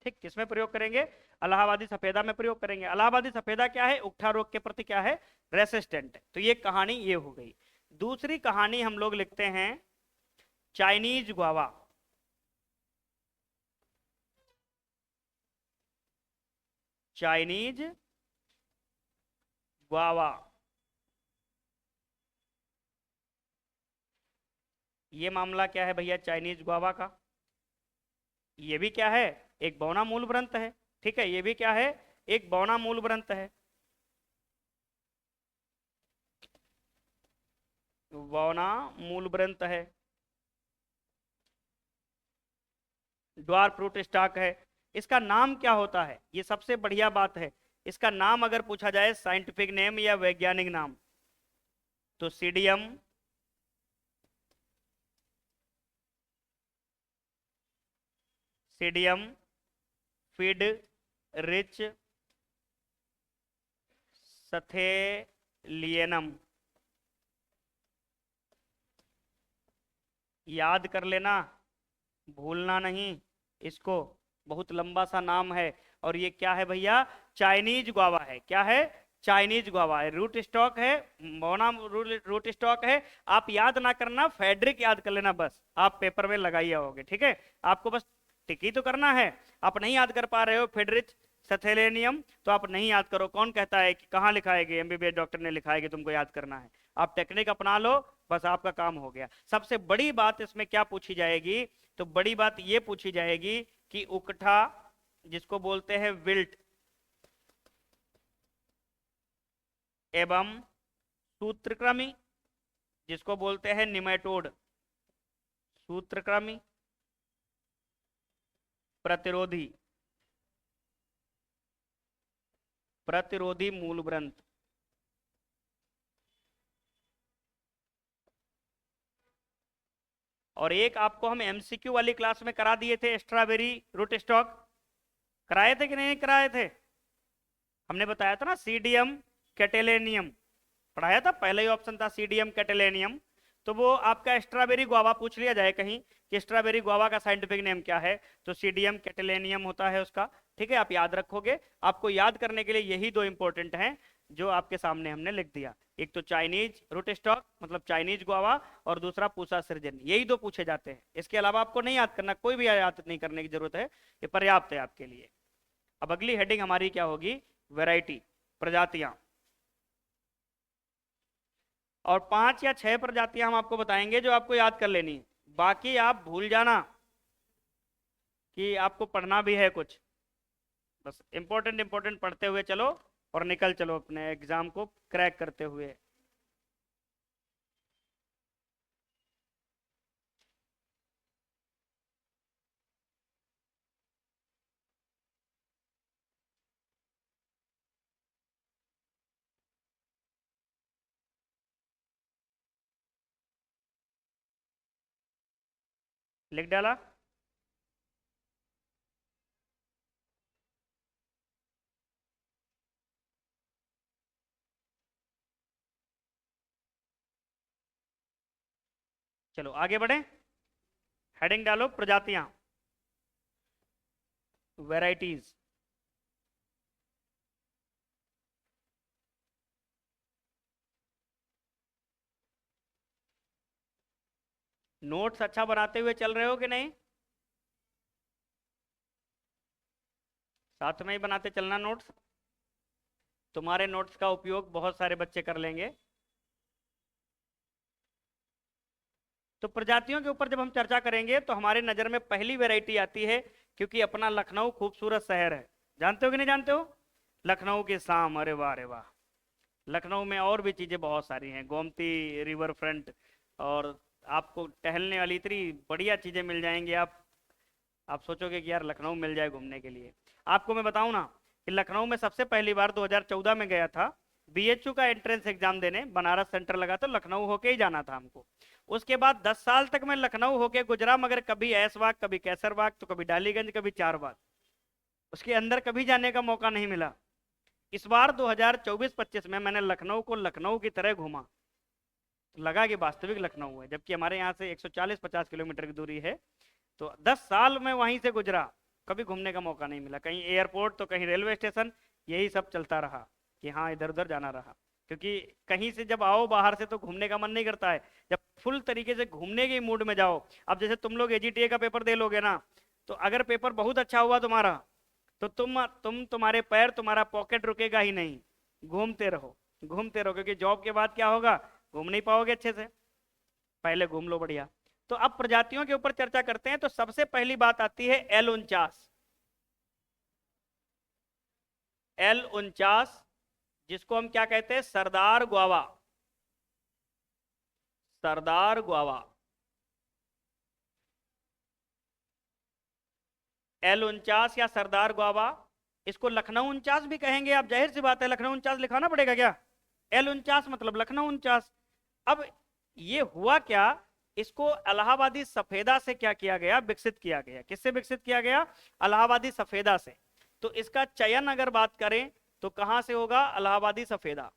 ठीक, किसमें प्रयोग करेंगे? इलाहाबादी सफेदा में प्रयोग करेंगे। इलाहाबादी सफेदा क्या है? उकठा रोग के प्रति क्या है? रेसिस्टेंट। तो ये कहानी ये हो गई। दूसरी कहानी हम लोग लिखते हैं चाइनीज गुआवा। चाइनीज गुआवा, ये मामला क्या है भैया चाइनीज गुआवा का? ये भी क्या है? एक बौना मूल ग्रंथ है। ठीक है, ये भी क्या है? एक बौना मूल ग्रंथ है। बौना मूल ग्रंथ है, ड्वार्फ रूट स्टॉक है। इसका नाम क्या होता है? ये सबसे बढ़िया बात है। इसका नाम अगर पूछा जाए साइंटिफिक नेम या वैज्ञानिक नाम, तो सीडियम सीडियम फीड रिच सथेलियनम। याद कर लेना, भूलना नहीं इसको, बहुत लंबा सा नाम है। और ये क्या है भैया? चाइनीज गुआवा है। क्या है? चाइनीज गुआवा है। रूट स्टॉक है, मोना रूट स्टॉक है। आप याद ना करना, फेडरिक याद कर लेना, बस आप पेपर में लगाइए होगे। ठीक है, आपको बस टिक ही तो करना है। आप नहीं याद कर पा रहे हो फेडरिक सथेलेनियम, तो आप नहीं याद करो। कौन कहता है कि कहाँ लिखा है कि एमबीबीएस डॉक्टर ने लिखा है कि तुमको याद करना है? आप टेक्निक अपना लो, बस आपका काम हो गया। सबसे बड़ी बात इसमें क्या पूछी जाएगी? तो बड़ी बात ये पूछी जाएगी कि उकठा, जिसको बोलते हैं विल्ट, एवं सूत्रकृमि, जिसको बोलते हैं निमेटोड। सूत्रकृमि, प्रतिरोधी, प्रतिरोधी मूल ग्रंथ। और एक आपको हम एमसीक्यू वाली क्लास में करा दिए थे, स्ट्रॉबेरी रूट स्टॉक। कराए थे कि नहीं कराए थे? हमने बताया था ना सीडियम कैटेलेनियम, पढ़ाया था, पहले ही ऑप्शन था सीडियम कैटेलेनियम। तो वो आपका स्ट्रॉबेरी गुआवा पूछ लिया जाए कहीं कि स्ट्रॉबेरी गुआवा का साइंटिफिक नेम क्या है, तो सीडियम कैटेलेनियम होता है उसका। ठीक है, आप याद रखोगे। आपको याद करने के लिए यही दो इंपॉर्टेंट हैं जो आपके सामने हमने लिख दिया। एक तो चाइनीज रूट स्टॉक मतलब चाइनीज गुआवा, और दूसरा पूषा सृजन। यही दो पूछे जाते हैं, इसके अलावा आपको नहीं याद करना, कोई भी याद नहीं करने की जरूरत है, ये पर्याप्त है आपके लिए। अब अगली हेडिंग हमारी क्या होगी? वैरायटी, प्रजातियां। और 5 या 6 प्रजातियां हम आपको बताएंगे जो आपको याद कर लेनी है। बाकी आप भूल जाना कि आपको पढ़ना भी है कुछ। बस इंपॉर्टेंट इंपॉर्टेंट पढ़ते हुए चलो और निकल चलो अपने एग्जाम को क्रैक करते हुए। लिख डाला? चलो आगे बढ़े। हेडिंग डालो प्रजातियां, वैरायटीज। नोट्स अच्छा बनाते हुए चल रहे हो कि नहीं? साथ में ही बनाते चलना नोट्स। तुम्हारे नोट्स का उपयोग बहुत सारे बच्चे कर लेंगे। तो प्रजातियों के ऊपर जब हम चर्चा करेंगे तो हमारे नज़र में पहली वैरायटी आती है, क्योंकि अपना लखनऊ खूबसूरत शहर है, जानते हो कि नहीं जानते हो? लखनऊ की शाम, अरे वाह अरे वाह। लखनऊ में और भी चीज़ें बहुत सारी हैं, गोमती रिवर फ्रंट, और आपको टहलने वाली इतनी बढ़िया चीज़ें मिल जाएंगी। आप सोचोगे कि यार लखनऊ मिल जाए घूमने के लिए। आपको मैं बताऊं ना कि लखनऊ में सबसे पहली बार 2014 में गया था बीएचयू का एंट्रेंस एग्जाम देने, बनारस सेंटर लगा तो लखनऊ होके ही जाना था हमको। उसके बाद 10 साल तक मैं लखनऊ होके गुजरा, मगर कभी ऐशबाग, कभी कैसरबाग, तो कभी डालीगंज, कभी चारबाग, उसके अंदर कभी जाने का मौका नहीं मिला। इस बार 2024-25 में मैंने लखनऊ को लखनऊ की तरह घूमा, लगा कि वास्तविक लखनऊ है, जबकि हमारे यहाँ से 140-50 किलोमीटर की दूरी है। तो 10 साल में वहीं से गुजरा, कभी घूमने का मौका नहीं मिला, कहीं एयरपोर्ट तो कहीं रेलवे स्टेशन, यही सब चलता रहा कि हाँ इधर उधर जाना रहा। क्योंकि कहीं से जब आओ बाहर से तो घूमने का मन नहीं करता है, जब फुल तरीके से घूमने के मूड में जाओ। अब जैसे तुम लोग एजीटीए का पेपर दे लोगे ना, तो अगर पेपर बहुत अच्छा हुआ तुम्हारा, तो तुम्हारे पैर, तुम्हारा पॉकेट रुकेगा ही नहीं, घूमते रहो घूमते रहो, क्योंकि जॉब के बाद क्या होगा, घूम नहीं पाओगे अच्छे से, पहले घूम लो बढ़िया। तो अब प्रजातियों के ऊपर चर्चा करते हैं। तो सबसे पहली बात आती है L49। L49 जिसको हम क्या कहते हैं, सरदार ग्वावा, सरदार ग्वावा। L49 या सरदार ग्वावा, इसको लखनऊ 49 भी कहेंगे आप, जाहिर सी बात है लखनऊ 49 लिखाना पड़ेगा क्या, L49 मतलब लखनऊ 49। अब ये हुआ क्या, इसको इलाहाबादी सफेदा से क्या किया गया, विकसित किया गया। किससे विकसित किया गया, इलाहाबादी सफेदा से। तो इसका चयन अगर बात करें तो कहां से होगा, इलाहाबादी सफेदा,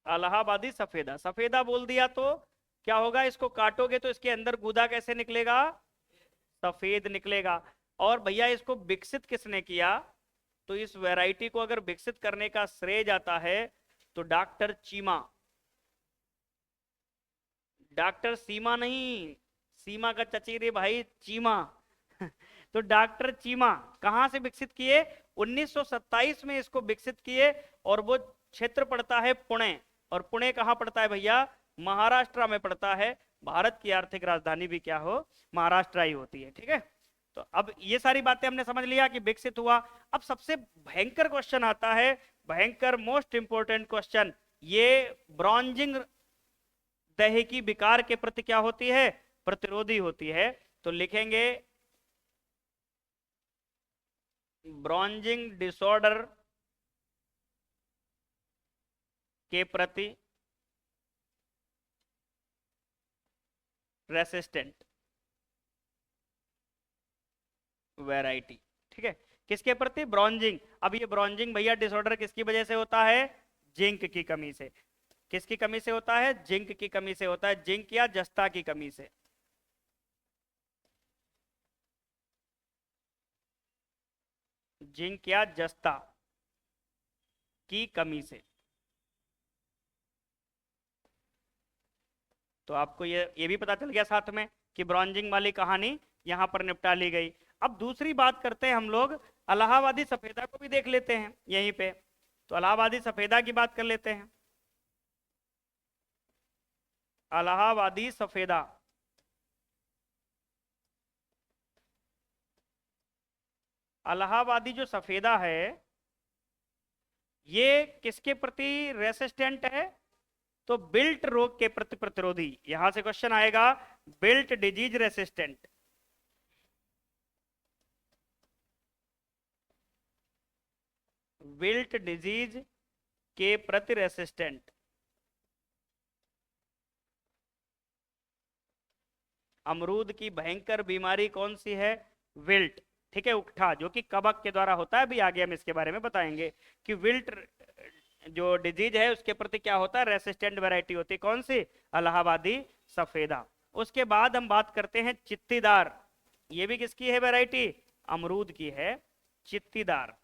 इलाहाबादी सफेदा। सफेदा बोल दिया तो क्या होगा, इसको काटोगे तो इसके अंदर गूदा कैसे निकलेगा, सफेद निकलेगा। और भैया इसको विकसित किसने किया, तो इस वैरायटी को अगर विकसित करने का श्रेय जाता है तो डॉक्टर चीमा, डॉक्टर सीमा नहीं, सीमा का चचेरे भाई चीमा। तो डॉक्टर चीमा कहां से विकसित किए, 1927 में इसको विकसित किए। और वो क्षेत्र पड़ता है पुणे, और पुणे कहां पड़ता है भैया, महाराष्ट्र में पड़ता है। भारत की आर्थिक राजधानी भी क्या हो, महाराष्ट्र ही होती है, ठीक है। तो अब ये सारी बातें हमने समझ लिया कि विकसित हुआ। अब सबसे भयंकर क्वेश्चन आता है, भयंकर मोस्ट इंपोर्टेंट क्वेश्चन, ये ब्रॉन्जिंग दहे की विकार के प्रति क्या होती है, प्रतिरोधी होती है। तो लिखेंगे ब्रॉन्जिंग डिसऑर्डर के प्रति रेसिस्टेंट वैरायटी, ठीक है। किसके प्रति, ब्रॉन्जिंग। अब ये ब्रॉन्जिंग भैया डिसऑर्डर किसकी वजह से होता है, जिंक की कमी से। किसकी कमी से होता है, जिंक की कमी से होता है, जिंक या जस्ता की कमी से। जिंक या जस्ता की कमी से। तो आपको ये भी पता चल गया साथ में कि ब्रॉन्जिंग वाली कहानी यहां पर निपटा ली गई। अब दूसरी बात करते हैं हम लोग, इलाहाबादी सफेदा को भी देख लेते हैं यहीं पे। तो इलाहाबादी सफेदा की बात कर लेते हैं। इलाहाबादी सफेदा, इलाहाबादी जो सफेदा है ये किसके प्रति रेसिस्टेंट है, तो बिल्ट रोग के प्रति प्रतिरोधी। यहां से क्वेश्चन आएगा, built disease resistant, built disease के प्रति रेसिस्टेंट। अमरूद की भयंकर बीमारी कौन सी है, विल्ट, ठीक है, उकठा, जो कि कवक के द्वारा होता है। अभी आगे हम इसके बारे में बताएंगे कि विल्ट जो डिजीज है उसके प्रति क्या होता है, रेसिस्टेंट वैरायटी होती है, कौन सी, इलाहाबादी सफेदा। उसके बाद हम बात करते हैं चित्तीदार, ये भी किसकी है वैरायटी, अमरूद की है, चित्तीदार।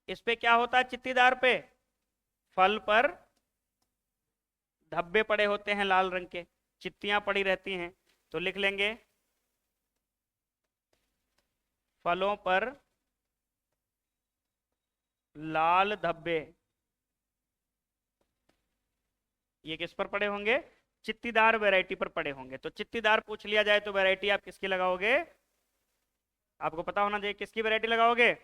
इस पे क्या होता है, चित्तीदार पे फल पर धब्बे पड़े होते हैं लाल रंग के, चित्तियां पड़ी रहती हैं। तो लिख लेंगे फलों पर लाल धब्बे, ये किस पर पड़े होंगे, चित्तीदार वैरायटी पर पड़े होंगे। तो चित्तीदार पूछ लिया जाए तो वैरायटी आप किसकी लगाओगे? आपको पता होना चाहिए किसकी वैरायटी लगाओगे?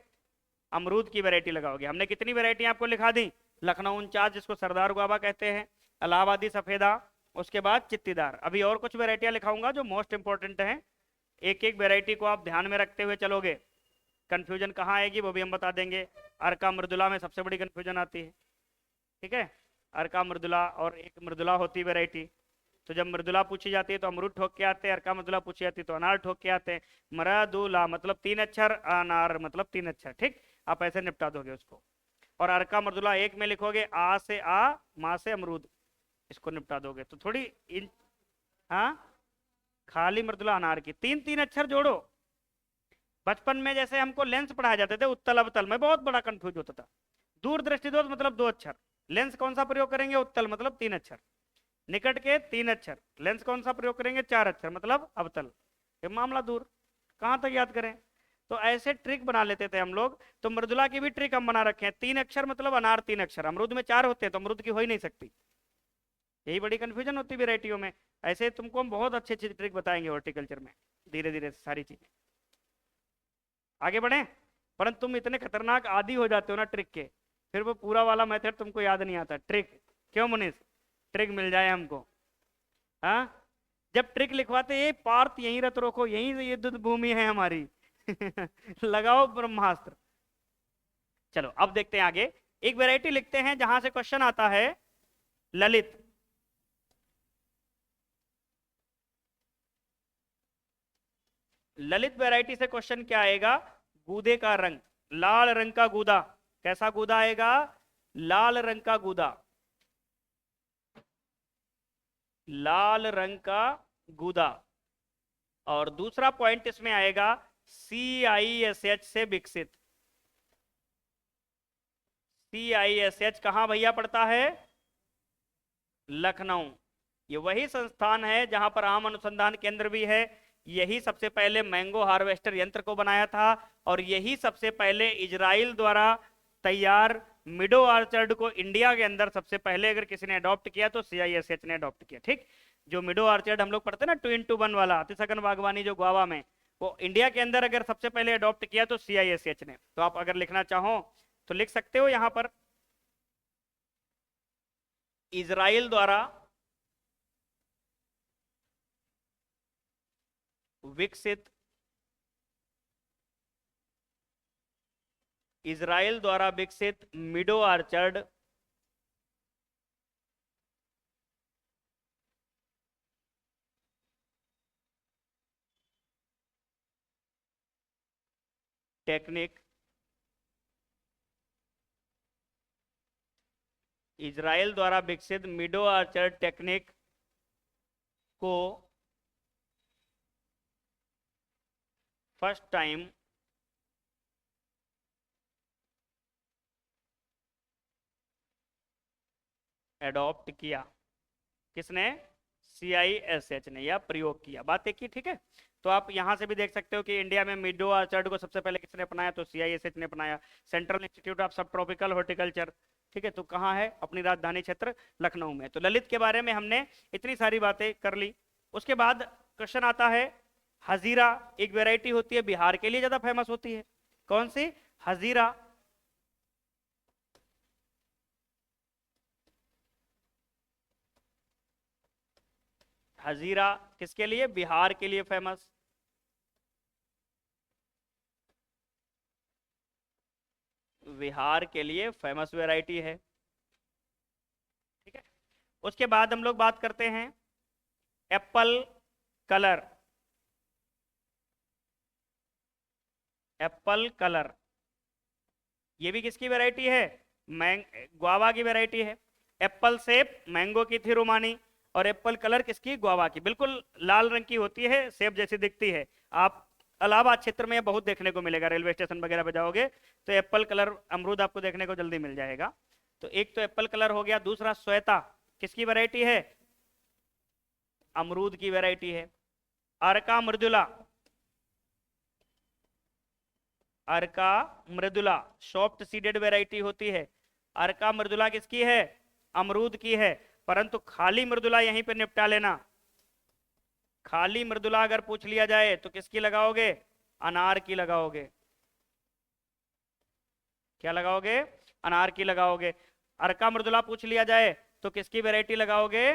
अमरूद की वैरायटी लगाओगे। हमने कितनी वैरायटी आपको लिखा दी? लखनऊ 49 जिसको सरदार गुआवा कहते हैं, इलाहाबादी सफेदा, उसके बाद चित्तीदार। अभी और कुछ वैरायटियां लिखाऊंगा जो मोस्ट इंपॉर्टेंट हैं। एक एक वैरायटी को आप ध्यान में रखते हुए चलोगे, कंफ्यूजन कहाँ आएगी वो भी हम बता देंगे। अर्का मृदुला में सबसे बड़ी कंफ्यूजन आती है, ठीक है। अर्का मृदुला और एक मृदुला होती वैरायटी। तो जब मृदुला पूछी जाती है तो अमरूद ठोक के आते हैं, अर्का मृदुला पूछी जाती है तो अनार ठोक के आते हैं। मृदुला मतलब 3 अक्षर, अनार मतलब 3 अक्षर, ठीक। आप ऐसे निपटा दोगे उसको। और अर्का मृदुला एक में लिखोगे, आ से आ, माँ से अमरूद, इसको निपटा दोगे तो थोड़ी इन। हाँ, खाली मृदुला अनार की 3 अक्षर जोड़ो। बचपन में जैसे हमको लेंस पढ़ाए जाते थे, उत्तल अवतल में बहुत बड़ा कंफ्यूज होता था। दूरदृष्टि दोष मतलब 2 अक्षर, लेंस कौन सा प्रयोग करेंगे? उत्तल मतलब 3 अक्षर, निकट के 3 अक्षर, लेंस कौन सा प्रयोग करेंगे? 4 अक्षर मतलब अवतल। ये मामला दूर, कहां तक याद करें? तो ऐसे ट्रिक बना लेते थे हम लोग। तो मृदुला की भी ट्रिक हम बना रखे हैं, 3 अक्षर मतलब अनार 3 अक्षर, अमरूद में 4 होते हैं तो अमरूद की हो ही नहीं सकती। यही बड़ी कंफ्यूजन होती है वेराइटियों में। ऐसे तुमको हम बहुत अच्छी अच्छी ट्रिक बताएंगे हॉर्टिकल्चर में, धीरे धीरे सारी चीजें आगे बढ़े। परंतु तुम इतने खतरनाक आदी हो जाते हो ना ट्रिक के, फिर वो पूरा वाला मेथड तुमको याद नहीं आता। ट्रिक क्यों मुनीष? ट्रिक मिल जाए हमको। हाँ, जब ट्रिक लिखवाते ये पार्थ यहीं रत रोको, यहीं ये युद्ध भूमि है हमारी। लगाओ ब्रह्मास्त्र। चलो अब देखते हैं आगे। एक वैरायटी लिखते हैं जहां से क्वेश्चन आता है, ललित। ललित वैरायटी से क्वेश्चन क्या आएगा? गूदे का रंग, लाल रंग का गूदा। कैसा गूदा आएगा? लाल रंग का गूदा, लाल रंग का गूदा। और दूसरा पॉइंट इसमें आएगा, CISH से विकसित। CISH कहां भैया पड़ता है? लखनऊ। ये वही संस्थान है जहां पर आम अनुसंधान केंद्र भी है। यही सबसे पहले मैंगो हार्वेस्टर यंत्र को बनाया था, और यही सबसे पहले इजराइल द्वारा तैयार मिडो आर्चर्ड को इंडिया के अंदर सबसे पहले अगर किसी ने अडॉप्ट किया तो CISH ने अडॉप्ट किया, ठीक। जो मिडो आर्चर्ड हम लोग पढ़ते हैं ना, 2x1 वाला अतिसघन बागवानी जो गोवा में, वो इंडिया के अंदर अगर सबसे पहले अडॉप्ट किया तो CISH ने। तो आप अगर लिखना चाहो तो लिख सकते हो यहां पर, इजराइल द्वारा विकसित, इजराइल द्वारा विकसित मिडो आर्चर्ड टेक्निक, इजराइल द्वारा विकसित मिडो आर्चर्ड टेक्निक को फर्स्ट टाइम एडॉप्ट किया। किसने? CISH ने, या प्रयोग किया। बात एक ही, ठीक है। तो आप यहां से भी देख सकते हो कि इंडिया में मिडो आर्चर्ड को सबसे पहले किसने अपनाया? तो CISH ने अपनाया। सेंट्रल इंस्टीट्यूट ऑफ सब ट्रॉपिकल हॉर्टिकल्चर, ठीक है। तो कहाँ है? अपनी राजधानी क्षेत्र लखनऊ में। तो ललित के बारे में हमने इतनी सारी बातें कर ली। उसके बाद क्वेश्चन आता है, हजीरा एक वेराइटी होती है, बिहार के लिए ज्यादा फेमस होती है। कौन सी? हजीरा। हजीरा किसके लिए? बिहार के लिए फेमस। बिहार के लिए फेमस वैरायटी है, ठीक है। उसके बाद हम लोग बात करते हैं एप्पल कलर। एप्पल कलर ये भी किसकी वैरायटी है? ग्वावा की वैरायटी है। एप्पल सेप मैंगो की थी रोमानी, और एप्पल कलर किसकी? ग्वावा की। बिल्कुल लाल रंग की होती है, सेब जैसी दिखती है। आप इलाहाबाद क्षेत्र में बहुत देखने को मिलेगा, रेलवे स्टेशन वगैरह पे जाओगे तो एप्पल कलर अमरूद आपको देखने को जल्दी मिल जाएगा। तो एक तो एप्पल कलर हो गया। दूसरा श्वेता किसकी वैरायटी है? अमरूद की वैरायटी है। अर्का मृदुला, अर्का मृदुला सॉफ्ट सीडेड वैरायटी होती है। अर्का मृदुला किसकी है? अमरूद की है। परंतु खाली मृदुला यहीं पे निपटा लेना। खाली मृदुला अगर पूछ लिया जाए तो किसकी लगाओगे? अनार की लगाओगे। क्या लगाओगे? अनार की लगाओगे। अर्का मृदुला पूछ लिया जाए तो किसकी वैरायटी लगाओगे?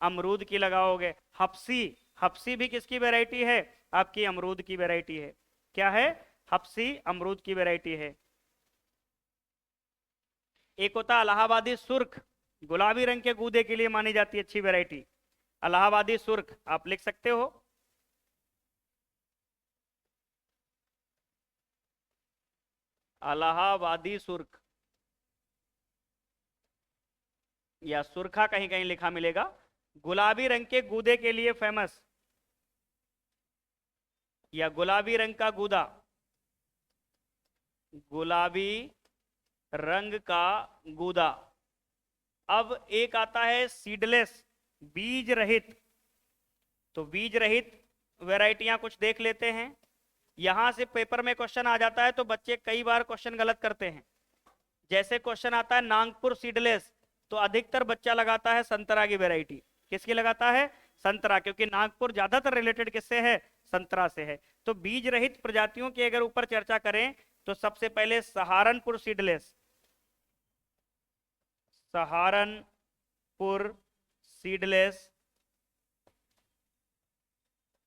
अमरूद की लगाओगे। हप्सी, हप्सी भी किसकी वैरायटी है? आपकी अमरूद की वैरायटी है। क्या है? हप्सी अमरूद की वैरायटी है। एक होता इलाहाबादी सुर्ख, गुलाबी रंग के गूदे के लिए मानी जाती है अच्छी वैरायटी। इलाहाबादी सुर्ख आप लिख सकते हो। इलाहाबादी सुर्ख या सुरखा कहीं कहीं लिखा मिलेगा। गुलाबी रंग के गूदे के लिए फेमस, या गुलाबी रंग का गूदा, गुलाबी रंग का गूदा। अब एक आता है सीडलेस, बीज रहित। तो बीज रहित वैरायटियां कुछ देख लेते हैं। यहां से पेपर में क्वेश्चन आ जाता है तो बच्चे कई बार क्वेश्चन गलत करते हैं। जैसे क्वेश्चन आता है नागपुर सीडलेस, तो अधिकतर बच्चा लगाता है संतरा की वैरायटी। किसकी लगाता है? संतरा, क्योंकि नागपुर ज्यादातर रिलेटेड किससे है? संतरा से है। तो बीज रहित प्रजातियों की अगर ऊपर चर्चा करें तो सबसे पहले सहारनपुर सीडलेस, सहारनपुर सीडलेस।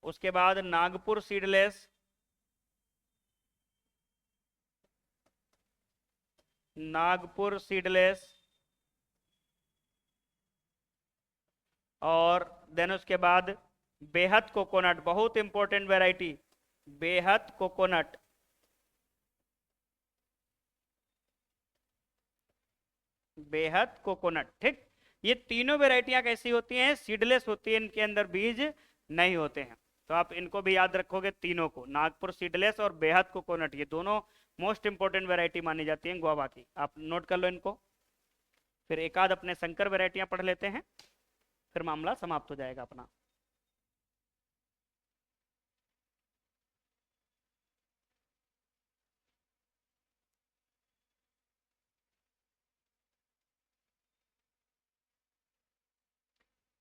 उसके बाद नागपुर सीडलेस, नागपुर सीडलेस। और देन उसके बाद बेहद कोकोनट, बहुत इंपॉर्टेंट वैरायटी, बेहद कोकोनट। बेहद कोकोनट, ठीक। ये तीनों वैरायटियां कैसी होती हैं? सीडलेस होती है, इनके अंदर बीज नहीं होते हैं। तो आप इनको भी याद रखोगे तीनों को, नागपुर सीडलेस और बेहद कोकोनट, ये दोनों मोस्ट इंपॉर्टेंट वैरायटी मानी जाती है गुआवा की। आप नोट कर लो इनको। फिर एक आध अपने संकर वैरायटियां पढ़ लेते हैं, फिर मामला समाप्त हो जाएगा अपना।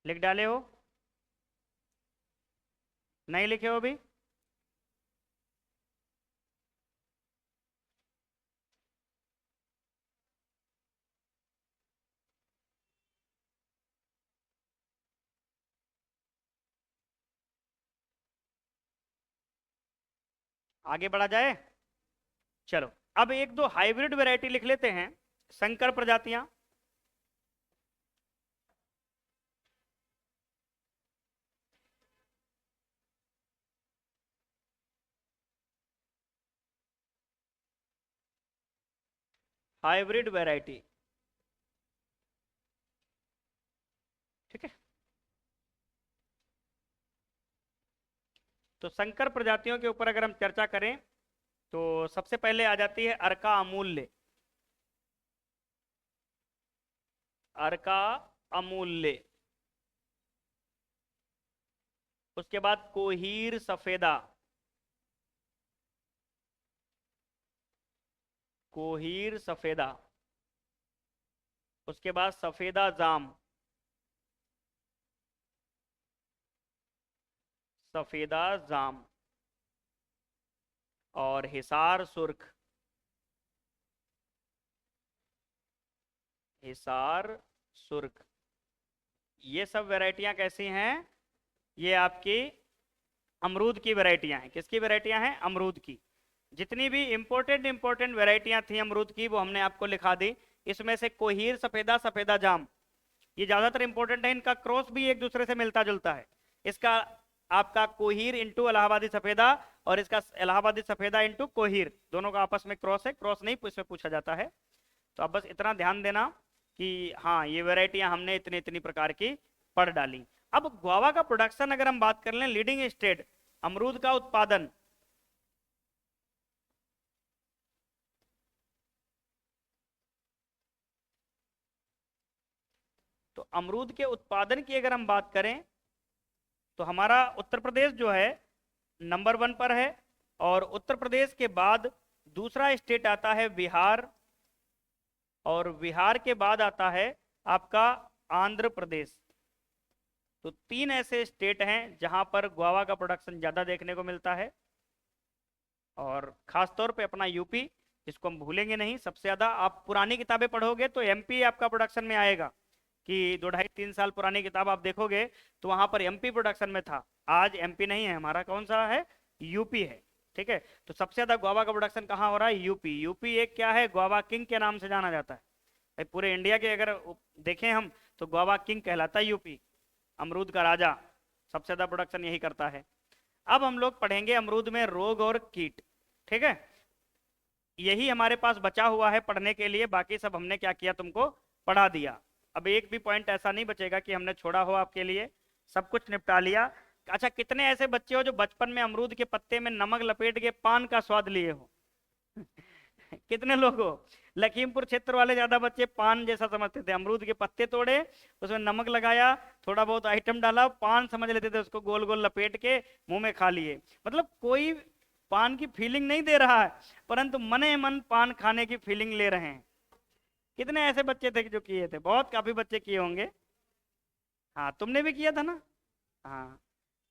लिख डाले हो? नहीं लिखे हो अभी? आगे बढ़ा जाए? चलो, अब एक दो हाइब्रिड वैरायटी लिख लेते हैं, संकर प्रजातियां। हाइब्रिड वैरायटी, ठीक है। तो संकर प्रजातियों के ऊपर अगर हम चर्चा करें तो सबसे पहले आ जाती है अर्का अमूल्य, अर्का अमूल्य। उसके बाद कोहीर सफेदा, कोहीर सफेदा। उसके बाद सफेदा जाम, सफेदा जाम। और हिसार सुर्ख, हिसार सुर्ख। ये सब वैरायटियां कैसी हैं? ये आपकी अमरूद की वैरायटियां हैं। किसकी वैरायटियां हैं? अमरूद की। जितनी भी इंपॉर्टेंट इंपॉर्टेंट वैरायटियां थी अमरूद की वो हमने आपको लिखा दी। इसमें से कोहीर सफेदा, सफेदा जाम, ये ज्यादातर इंपॉर्टेंट है। इनका क्रॉस भी एक दूसरे से मिलता जुलता है। इसका आपका कोहीर इंटू इलाहाबादी सफेदा, और इसका इलाहाबादी सफेदा इंटू कोहीर, दोनों का आपस में क्रॉस है। क्रॉस नहीं इसमें पूछा जाता है। तो आप बस इतना ध्यान देना कि हाँ, ये वैरायटियां हमने इतनी इतनी प्रकार की पढ़ डाली। अब गुआवा का प्रोडक्शन अगर हम बात कर लें, लीडिंग स्टेट अमरूद का उत्पादन, तो अमरूद के उत्पादन की अगर हम बात करें तो हमारा उत्तर प्रदेश जो है नंबर 1 पर है। और उत्तर प्रदेश के बाद दूसरा स्टेट आता है बिहार, और बिहार के बाद आता है आपका आंध्र प्रदेश। तो 3 ऐसे स्टेट हैं जहां पर गुआवा का प्रोडक्शन ज्यादा देखने को मिलता है। और खास तौर पे अपना यूपी, इसको हम भूलेंगे नहीं। सबसे ज्यादा आप पुरानी किताबें पढ़ोगे तो एमपी आपका प्रोडक्शन में आएगा, कि 2 ढाई 3 साल पुरानी किताब आप देखोगे तो वहां पर एमपी प्रोडक्शन में था। आज एमपी नहीं है हमारा, कौन सा है, यूपी है। ठीक है, तो सबसे ज्यादा गुआवा का प्रोडक्शन कहाँ हो रहा है, यूपी। यूपी एक क्या है, गुआवा किंग के नाम से जाना जाता है। भाई पूरे इंडिया के अगर देखें हम तो गुआवा किंग कहलाता है यूपी, अमरूद का राजा। सबसे ज्यादा प्रोडक्शन यही करता है। अब हम लोग पढ़ेंगे अमरूद में रोग और कीट। ठीक है, यही हमारे पास बचा हुआ है पढ़ने के लिए, बाकी सब हमने क्या किया, तुमको पढ़ा दिया। अब एक भी पॉइंट ऐसा नहीं बचेगा कि हमने छोड़ा हो आपके लिए, सब कुछ निपटा लिया। अच्छा, कितने ऐसे बच्चे हो जो बचपन में अमरूद के पत्ते में नमक लपेट के पान का स्वाद लिए हो? कितने लोग हो? लखीमपुर क्षेत्र वाले ज्यादा बच्चे पान जैसा समझते थे, अमरूद के पत्ते तोड़े, उसमें नमक लगाया, थोड़ा बहुत आइटम डाला, पान समझ लेते थे उसको, गोल गोल लपेट के मुंह में खा लिए। मतलब कोई पान की फीलिंग नहीं दे रहा है, परंतु मने मन पान खाने की फीलिंग ले रहे हैं। कितने ऐसे बच्चे थे जो किए थे? बहुत, काफी बच्चे किए होंगे। हाँ, तुमने भी किया था ना। हाँ,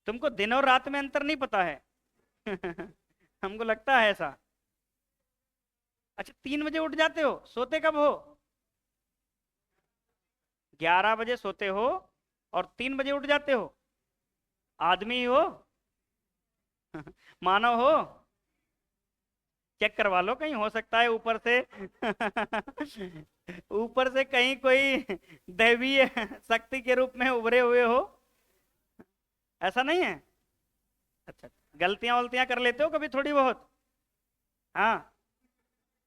तुमको दिन और रात में अंतर नहीं पता है। हमको लगता है ऐसा। अच्छा, 3 बजे उठ जाते हो, सोते कब हो? 11 बजे सोते हो और 3 बजे उठ जाते हो? आदमी हो? मानव हो? चेक करवा लो, कहीं हो सकता है ऊपर से ऊपर से कहीं कोई दैवीय शक्ति के रूप में उभरे हुए हो। ऐसा नहीं है? अच्छा, गलतियां वलतियां कर लेते हो कभी थोड़ी बहुत? हाँ।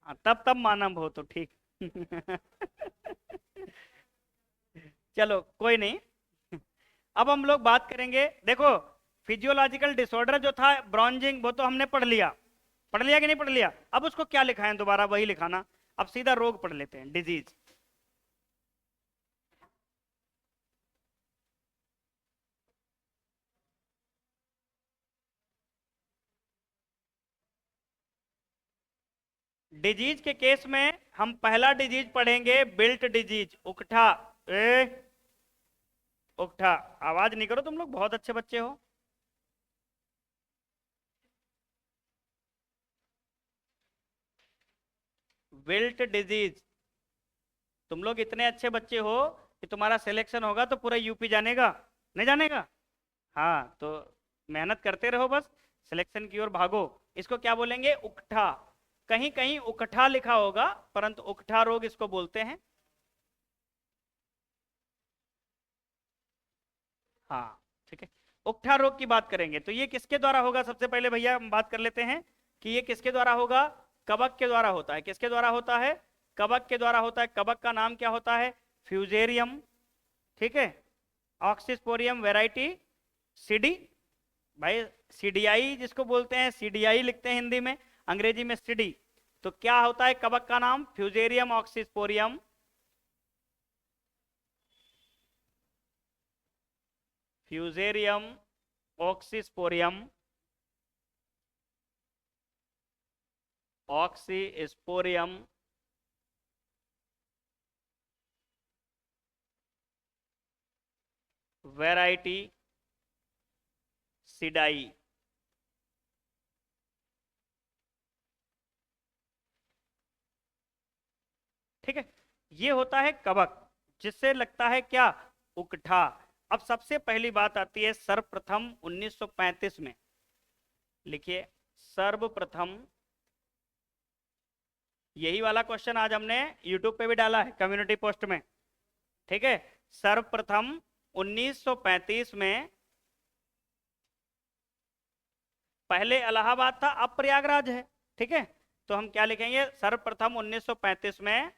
हाँ, तब तब मानव हो तो ठीक। चलो कोई नहीं। अब हम लोग बात करेंगे, देखो फिजियोलॉजिकल डिसऑर्डर जो था ब्रॉन्जिंग, वो तो हमने पढ़ लिया। पढ़ लिया कि नहीं पढ़ लिया? अब उसको क्या लिखा है, दोबारा वही लिखाना। अब सीधा रोग पढ़ लेते हैं, डिजीज। डिजीज के केस में हम पहला डिजीज पढ़ेंगे बिल्ट डिजीज, उकठा। ए, उकठा। आवाज नहीं करो तुम लोग, बहुत अच्छे बच्चे हो। Wilt disease. तुम लोग इतने अच्छे बच्चे हो कि तुम्हारा सिलेक्शन होगा तो पूरा यूपी जानेगा, नहीं जानेगा? हाँ, तो मेहनत करते रहो, बस सिलेक्शन की ओर भागो। इसको क्या बोलेंगे, उकठा। कहीं कहीं उकठा लिखा होगा, परंतु उकठा रोग इसको बोलते हैं। हाँ, ठीक है। उकठा रोग की बात करेंगे तो ये किसके द्वारा होगा? सबसे पहले भैया हम बात कर लेते हैं कि ये किसके द्वारा होगा। कवक के द्वारा होता है। किसके द्वारा होता है? कवक के द्वारा होता है। कवक का नाम क्या होता है? फ्यूजेरियम। ठीक है, ऑक्सीस्पोरियम वेराइटी सीडी। भाई सीडीआई जिसको बोलते हैं, सीडीआई लिखते हैं हिंदी में, अंग्रेजी में सीडी। तो क्या होता है कवक का नाम? Fusarium oxysporum. Fusarium oxysporum, oxysporum variety सीडाई। ठीक है, ये होता है कवक, जिससे लगता है क्या, उकठा। अब सबसे पहली बात आती है सर्वप्रथम 1935 में। लिखिए, सर्वप्रथम। यही वाला क्वेश्चन आज हमने यूट्यूब पे भी डाला है, कम्युनिटी पोस्ट में। ठीक है, सर्वप्रथम 1935 में। पहले इलाहाबाद था, अब प्रयागराज है। ठीक है, तो हम क्या लिखेंगे, सर्वप्रथम 1935 में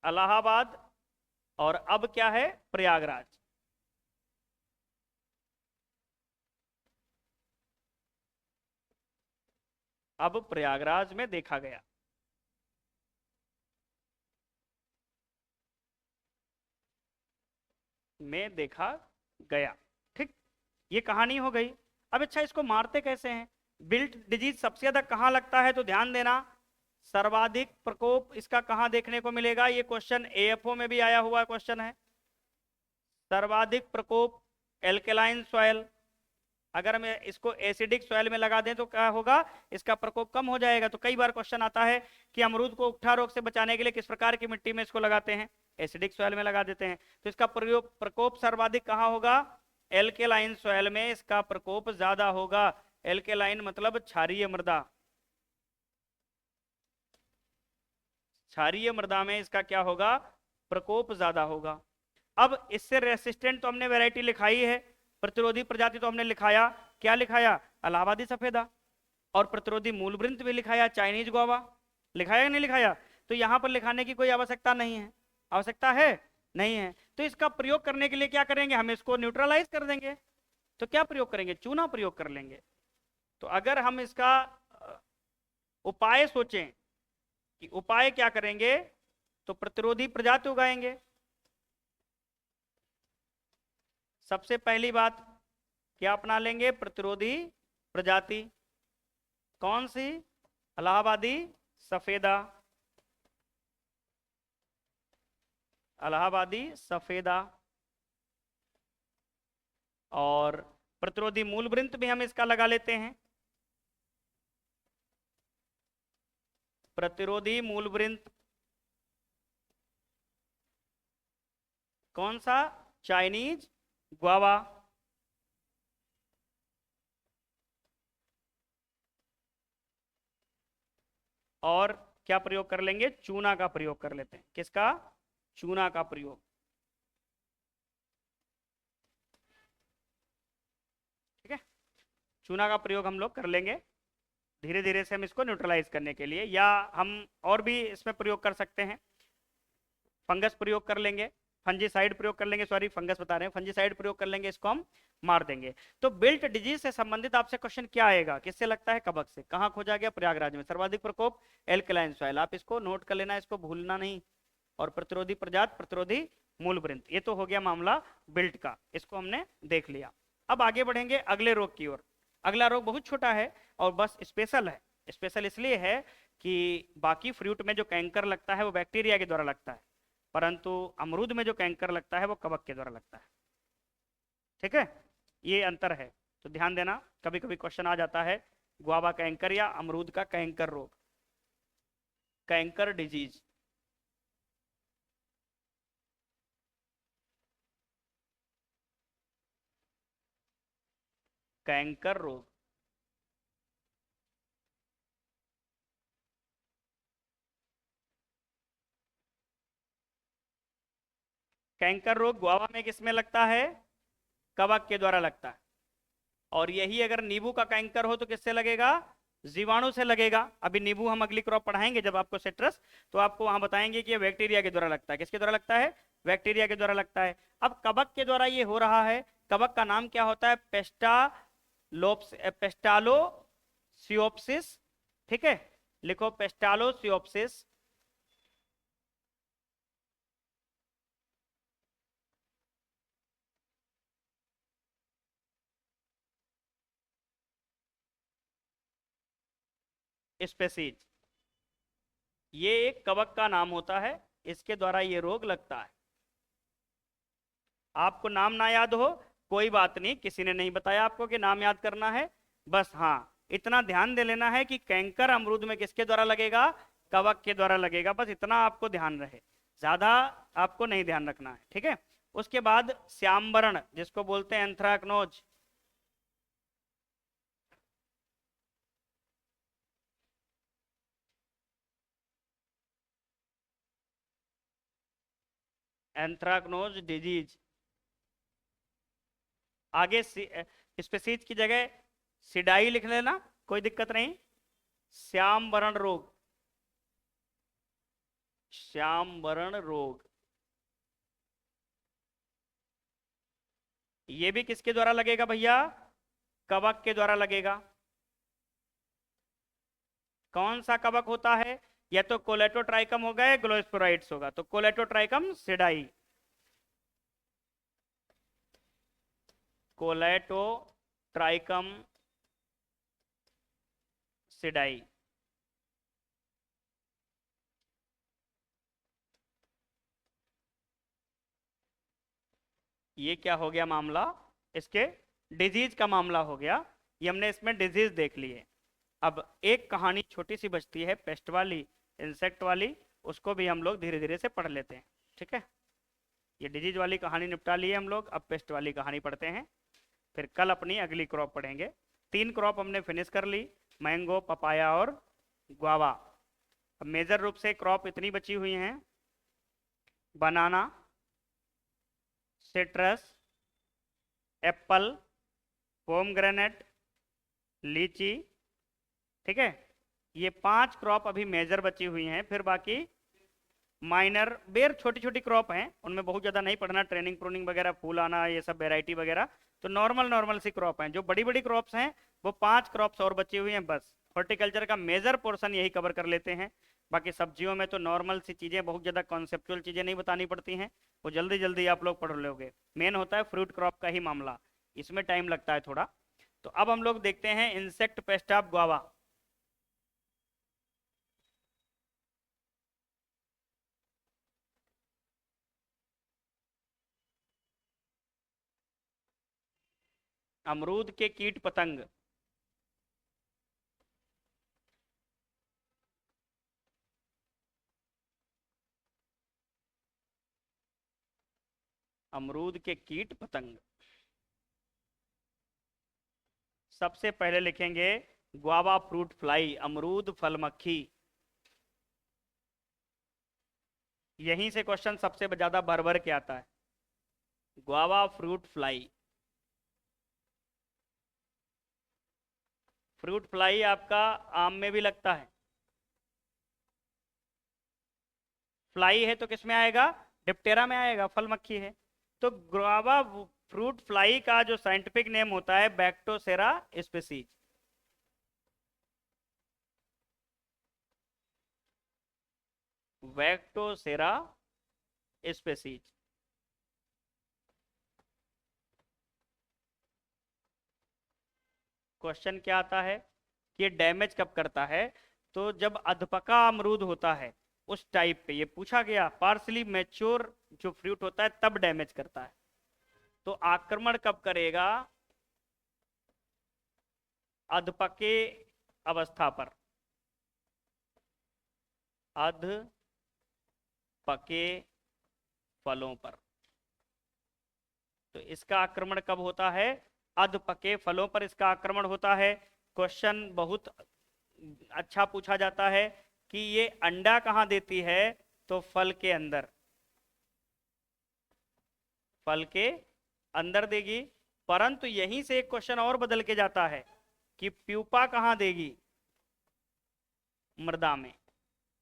इलाहाबाद, और अब क्या है, प्रयागराज। अब प्रयागराज में देखा गया। में देखा गया। ठीक, ये कहानी हो गई। अब अच्छा, इसको मारते कैसे हैं? बिल्ट डिजीज सबसे ज्यादा कहां लगता है, तो ध्यान देना, सर्वाधिक प्रकोप इसका कहां देखने को मिलेगा? ये क्वेश्चन एएफओ में भी आया हुआ क्वेश्चन है। सर्वाधिक प्रकोप एल्केलाइन सॉइल, अगर मैं इसको एसिडिक सॉइल में लगा दें तो क्या होगा? इसका प्रकोप कम हो जाएगा। तो कई बार क्वेश्चन आता है कि अमरूद को उकठा रोग से बचाने के लिए किस प्रकार की मिट्टी में इसको लगाते हैं? एसिडिक सॉइल में लगा देते हैं। तो इसका प्रकोप सर्वाधिक कहाँ होगा? एल्केलाइन सॉइल में इसका प्रकोप ज्यादा होगा। एल्केलाइन मतलब क्षारीय मृदा, क्षारीय मृदा में इसका क्या होगा? प्रकोप ज्यादा होगा। अब इससे रेसिस्टेंट तो हमने वैरायटी लिखाई है, प्रतिरोधी प्रजाति तो हमने लिखाया, क्या लिखाया? इलाहाबादी सफेदा। और प्रतिरोधी मूलवृंत भी लिखाया, चाइनीज गुआवा। लिखाया या नहीं लिखाया? तो यहां पर लिखाने की कोई आवश्यकता नहीं है। आवश्यकता है? नहीं है। तो इसका प्रयोग करने के लिए क्या करेंगे? हम इसको न्यूट्रलाइज कर देंगे। तो क्या प्रयोग करेंगे? चूना प्रयोग कर लेंगे। तो अगर हम इसका उपाय सोचें कि उपाय क्या करेंगे, तो प्रतिरोधी प्रजाति उगाएंगे। सबसे पहली बात क्या अपना लेंगे? प्रतिरोधी प्रजाति। कौन सी? इलाहाबादी सफेदा, इलाहाबादी सफेदा। और प्रतिरोधी मूलवृंत भी हम इसका लगा लेते हैं। प्रतिरोधी मूलवृंत कौन सा? Chinese guava. और क्या प्रयोग कर लेंगे? चूना का प्रयोग कर लेते हैं। किसका? चूना का प्रयोग। ठीक है, चूना का प्रयोग हम लोग कर लेंगे धीरे धीरे से हम इसको न्यूट्रलाइज करने के लिए, या हम और भी इसमें प्रयोग कर सकते हैं। फंगस प्रयोग कर लेंगे, फंजीसाइड प्रयोग कर लेंगे, सॉरी फंगस बता रहे हैं, फंजीसाइड प्रयोग कर लेंगे, इसको हम मार देंगे। तो बिल्ट डिजीज से संबंधित आपसे क्वेश्चन क्या आएगा? किससे लगता है? कवक से। कहाँ खोजा गया? प्रयागराज में। सर्वाधिक प्रकोप एल्कलाइन सॉइल, आप इसको नोट कर लेना, इसको भूलना नहीं। और प्रतिरोधी प्रजात, प्रतिरोधी मूलवृंत, ये तो हो गया मामला बिल्ट का, इसको हमने देख लिया। अब आगे बढ़ेंगे अगले रोग की ओर। अगला रोग बहुत छोटा है और बस स्पेशल है। स्पेशल इसलिए है कि बाकी फ्रूट में जो कैंकर लगता है वो बैक्टीरिया के द्वारा लगता है, परंतु अमरूद में जो कैंकर लगता है वो कवक के द्वारा लगता है। ठीक है, ये अंतर है, तो ध्यान देना। कभी कभी क्वेश्चन आ जाता है गुआवा कैंकर या अमरूद का कैंकर रोग, कैंकर डिजीज। कैंकर रोग, कैंकर रोग गुआवा में किसमें लगता है? कवक के द्वारा लगता है। और यही अगर नींबू का कैंकर हो तो किससे लगेगा? जीवाणु से लगेगा। अभी नींबू हम अगली क्रॉप पढ़ाएंगे जब आपको सिट्रस, तो आपको वहां बताएंगे कि ये बैक्टीरिया के द्वारा लगता है। किसके द्वारा लगता है? बैक्टीरिया के द्वारा लगता है। अब कवक के द्वारा ये हो रहा है। कवक का नाम क्या होता है? पेस्टालोसियोप्सिस। ठीक है, लिखो पेस्टालोसियोप्सिस। स्पेसीज, ये एक कवक का नाम होता है, इसके द्वारा ये रोग लगता है। आपको नाम ना याद हो कोई बात नहीं, किसी ने नहीं बताया आपको कि नाम याद करना है। बस हाँ, इतना ध्यान दे लेना है कि कैंकर अमरूद में किसके द्वारा लगेगा? कवक के द्वारा लगेगा। बस इतना आपको ध्यान रहे, ज्यादा आपको नहीं ध्यान रखना है। ठीक है, उसके बाद श्यामबरण, जिसको बोलते हैं एंथ्राकनोज। Anthracnose disease. आगे स्पेसीज की जगह सिडाई लिख लेना, कोई दिक्कत नहीं। श्याम बरण रोग, श्याम बरण रोग, ये भी किसके द्वारा लगेगा भैया? कवक के द्वारा लगेगा। कौन सा कवक होता है? या तो कोलेटोट्राइकम होगा या ग्लोस्पोराइड्स होगा। तो कोलेटोट्राइकम सिडाई, कोलेटोट्राइकम सिडाई। ये क्या हो गया मामला, इसके डिजीज का मामला हो गया। ये हमने इसमें डिजीज देख लिए। अब एक कहानी छोटी सी बचती है पेस्ट वाली, इंसेक्ट वाली, उसको भी हम लोग धीरे धीरे से पढ़ लेते हैं। ठीक है, ये डिजीज वाली कहानी निपटा ली है हम लोग, अब पेस्ट वाली कहानी पढ़ते हैं, फिर कल अपनी अगली क्रॉप पढ़ेंगे। 3 क्रॉप हमने फिनिश कर ली, मैंगो, पपाया और गुआवा। अब मेजर रूप से क्रॉप इतनी बची हुई हैं, बनाना, सिट्रस, एप्पल, पोमग्रेनेट, लीची। ठीक है, ये 5 क्रॉप अभी मेजर बची हुई हैं, फिर बाकी माइनर बेर छोटी छोटी क्रॉप हैं, उनमें बहुत ज़्यादा नहीं पढ़ना, ट्रेनिंग प्रूनिंग वगैरह, फूल आना, ये सब वेराइटी वगैरह, तो नॉर्मल नॉर्मल सी क्रॉप हैं। जो बड़ी बड़ी क्रॉप्स हैं वो 5 क्रॉप्स और बची हुई हैं बस। हॉर्टिकल्चर का मेजर पोर्शन यही कवर कर लेते हैं। बाकी सब्जियों में तो नॉर्मल सी चीज़ें, बहुत ज़्यादा कॉन्सेप्चुअल चीज़ें नहीं बतानी पड़ती हैं, वो जल्दी जल्दी आप लोग पढ़ लोगे। मेन होता है फ्रूट क्रॉप का ही मामला, इसमें टाइम लगता है थोड़ा। तो अब हम लोग देखते हैं इंसेक्ट पेस्ट ऑफ गुआवा। अमरूद के कीट पतंग। अमरूद के कीट पतंग, सबसे पहले लिखेंगे गुआवा फ्रूट फ्लाई, अमरूद फल मक्खी। यहीं से क्वेश्चन सबसे ज्यादा भर भर के आता है, guava fruit fly. Fruit fly आपका आम में भी लगता है, फ्लाई है तो किस में आएगा, डिप्टेरा में आएगा, फल मक्खी है। तो गुआवा फ्रूट फ्लाई का जो साइंटिफिक नेम होता है बैक्टोसेरा स्पीसीज। बैक्टोसेरा स्पीसीज। क्वेश्चन क्या आता है कि ये डैमेज कब करता है, तो जब अधपका अमरूद होता है उस टाइप पे, ये पूछा गया, पार्सली मैच्योर जो फ्रूट होता है तब डैमेज करता है। तो आक्रमण कब करेगा, अधपके अवस्था पर, अधपके फलों पर। तो इसका आक्रमण कब होता है, अधपके फलों पर इसका आक्रमण होता है। क्वेश्चन बहुत अच्छा पूछा जाता है कि ये अंडा कहां देती है, तो फल के अंदर, फल के अंदर देगी। परंतु यहीं से एक क्वेश्चन और बदल के जाता है कि प्यूपा कहां देगी, मृदा में।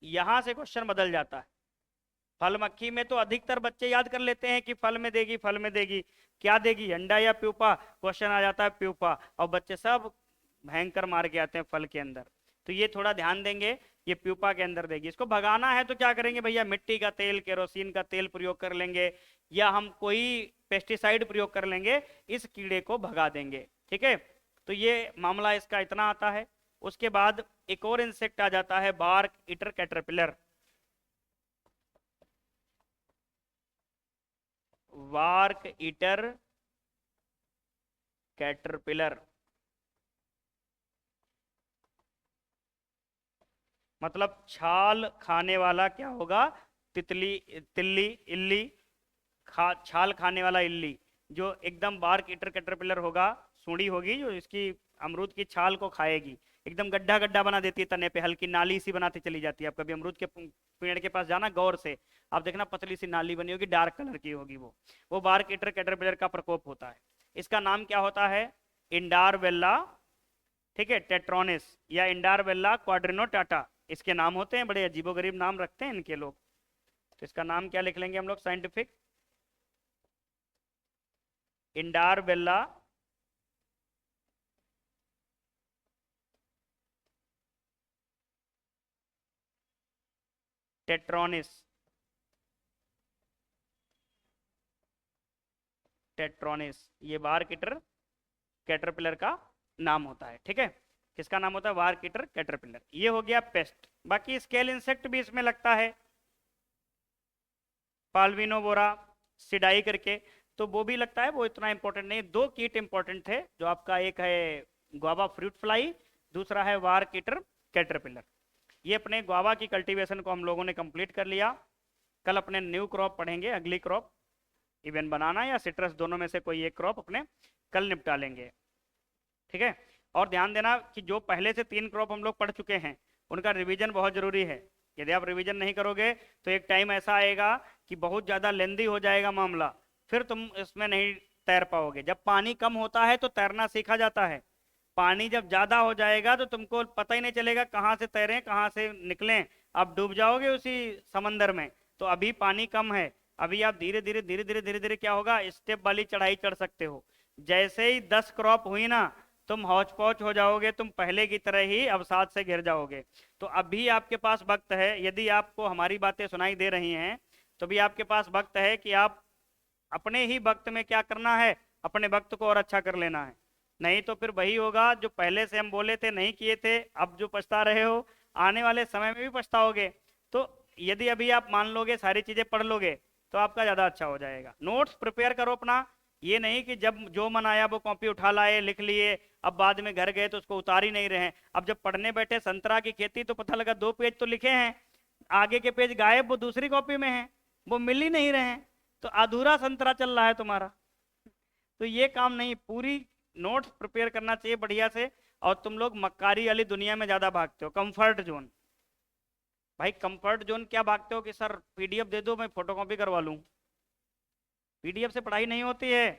यहां से क्वेश्चन बदल जाता है। फल मक्खी में तो अधिकतर बच्चे याद कर लेते हैं कि फल में देगी, फल में देगी, क्या देगी, अंडा या प्यूपा। क्वेश्चन आ जाता है प्यूपा, और बच्चे सब भयंकर मार के आते हैं फल के अंदर। तो ये थोड़ा ध्यान देंगे, ये प्यूपा के अंदर देगी। इसको भगाना है तो क्या करेंगे भैया, मिट्टी का तेल, केरोसिन का तेल प्रयोग कर लेंगे, या हम कोई पेस्टिसाइड प्रयोग कर लेंगे, इस कीड़े को भगा देंगे। ठीक है, तो ये मामला इसका इतना आता है। उसके बाद एक और इंसेक्ट आ जाता है, बार्क ईटर कैटरपिलर। वार्क ईटर कैटरपिलर मतलब छाल खाने वाला क्या होगा, तितली, तिल्ली, इल्ली, छाल खाने वाला इल्ली, जो एकदम बार्क ईटर कैटरपिलर होगा, सूंडी होगी जो इसकी अमरूद की छाल को खाएगी, एकदम गड्ढा गड्ढा बना देती है तने पे, हल्की नाली सी बनाती चली जाती है। आप कभी अमरूद के पेड़ के पास जाना गौर से, आप देखना पतली सी नाली बनी होगी, डार्क कलर की होगी, वो बार्क ईटर कैटरपिलर का प्रकोप होता है। इसका नाम क्या होता है, इंडारवेल्ला, ठीक है, टेट्रोनिस, या इंडारवेल्ला क्वाड्रिनोटाटा, इसके नाम होते हैं। बड़े अजीबोगरीब नाम रखते हैं इनके लोग। तो इसका नाम क्या लिख लेंगे हम लोग साइंटिफिक, इंडारवेल्ला टेट्रोनिस, टेट्रोनिस, ये बार कीटर कैटरपिलर का नाम होता है। ठीक है, किसका नाम होता है, वार कीटर कैटरपिलर। ये हो गया पेस्ट। बाकी स्केल इंसेक्ट भी इसमें लगता है, पाल्विनोवोरा, सिडाई करके। तो वो भी लगता है वो इतना इंपॉर्टेंट नहीं। दो कीट इंपॉर्टेंट थे जो आपका, एक है गुआवा फ्रूट फ्लाई, दूसरा है वार कीटर कैटरपिलर। ये अपने गुआवा की कल्टीवेशन को हम लोगों ने कंप्लीट कर लिया। कल अपने न्यू क्रॉप पढ़ेंगे, अगली क्रॉप, इवन बनाना या सिट्रस, दोनों में से कोई एक क्रॉप अपने कल निपटा लेंगे, ठीक है। और ध्यान देना कि जो पहले से 3 क्रॉप हम लोग पढ़ चुके हैं उनका रिवीजन बहुत जरूरी है। यदि आप रिवीजन नहीं करोगे तो एक टाइम ऐसा आएगा कि बहुत ज़्यादा लेंदी हो जाएगा मामला, फिर तुम इसमें नहीं तैर पाओगे। जब पानी कम होता है तो तैरना सीखा जाता है, पानी जब ज़्यादा हो जाएगा तो तुमको पता ही नहीं चलेगा कहाँ से तैरें कहाँ से निकलें, आप डूब जाओगे उसी समंदर में। तो अभी पानी कम है, अभी आप धीरे धीरे धीरे धीरे धीरे धीरे क्या होगा, स्टेप वाली चढ़ाई चढ़ सकते हो। जैसे ही 10 क्रॉप हुई ना, तुम हौच पौच हो जाओगे, तुम पहले की तरह ही अवसाद से घिर जाओगे। तो अभी आपके पास वक्त है, यदि आपको हमारी बातें सुनाई दे रही हैं तो भी आपके पास वक्त है कि आप अपने ही वक्त में क्या करना है, अपने वक्त को और अच्छा कर लेना है। नहीं तो फिर वही होगा जो पहले से हम बोले थे नहीं किए थे, अब जो पछता रहे हो आने वाले समय में भी पछताओगे। तो यदि अभी आप मान लोगे, सारी चीजें पढ़ लोगे तो आपका ज्यादा अच्छा हो जाएगा। नोट्स प्रिपेयर करो अपना, ये नहीं कि जब जो मन आया वो कॉपी उठा लाए लिख लिए, अब बाद में घर गए तो उसको उतार ही नहीं रहे। अब जब पढ़ने बैठे संतरा की खेती तो पता लगा 2 पेज तो लिखे हैं, आगे के पेज गायब, वो दूसरी कॉपी में है, वो मिल ही नहीं रहे हैं, तो अधूरा संतरा चल रहा है तुम्हारा। तो ये काम नहीं, पूरी नोट्स प्रिपेयर करना चाहिए बढ़िया से। और तुम लोग मक्कारी वाली दुनिया में ज्यादा भागते हो, कंफर्ट जोन। भाई कंफर्ट जोन क्या भागते हो कि सर पीडीएफ दे दो मैं फोटोकॉपी करवा लूं। पीडीएफ से पढ़ाई नहीं होती है।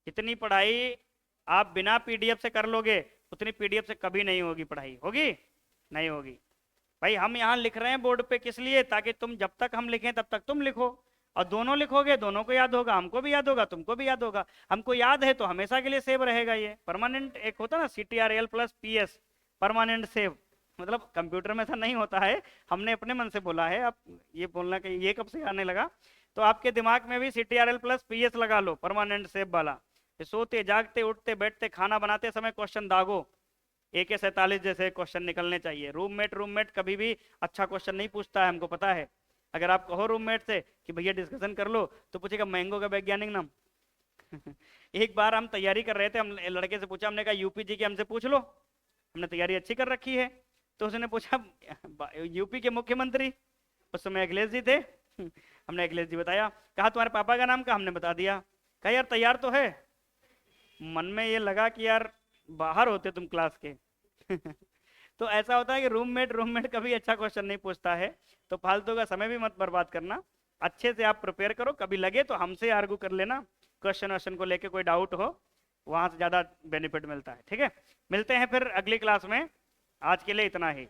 जितनी पढ़ाई आप बिना पीडीएफ से कर लोगे उतनी पीडीएफ से कभी नहीं होगी पढ़ाई, होगी नहीं होगी। भाई हम यहाँ लिख रहे हैं बोर्ड पे किस लिए, ताकि तुम जब तक हम लिखें तब तक तुम लिखो, और दोनों लिखोगे दोनों को याद होगा, हमको भी याद होगा तुमको भी याद होगा। हमको याद है तो हमेशा के लिए सेव रहेगा। ये परमानेंट एक होता ना CTRL+PS, परमानेंट सेव, मतलब कंप्यूटर में ऐसा नहीं होता है, हमने अपने मन से बोला है। आप ये बोलना कि ये कब से आने लगा, तो आपके दिमाग में भी CTRL+PS लगा लो, परमानेंट सेव वाला। सोते जागते उठते बैठते खाना बनाते समय क्वेश्चन दागो, AK-47 जैसे क्वेश्चन निकलने चाहिए। रूममेट कभी भी अच्छा क्वेश्चन नहीं पूछता है, हमको पता है। अगर आप कहो रूममेट से कि भैया डिस्कशन कर लो तो पूछेगा मैंगो का वैज्ञानिक नाम। एक बार हम तैयारी कर रहे थे, हम लड़के से पूछा, हमने कहा यूपी के हमसे पूछ लो, हमने तैयारी अच्छी कर रखी है। तो उसने पूछा यूपी के मुख्यमंत्री, उस समय अखिलेश जी थे। हमने अखिलेश जी बताया, कहा तुम्हारे पापा का नाम, का हमने बता दिया। कहा यार तैयार तो है। मन में ये लगा कि यार बाहर होते तुम क्लास के। तो ऐसा होता है कि रूममेट कभी अच्छा क्वेश्चन नहीं पूछता है। तो फालतू का समय भी मत बर्बाद करना, अच्छे से आप प्रिपेयर करो, कभी लगे तो हमसे आर्गू कर लेना, क्वेश्चन को लेके कोई डाउट हो, वहां से ज्यादा बेनिफिट मिलता है। ठीक है, मिलते हैं फिर अगली क्लास में, आज के लिए इतना ही।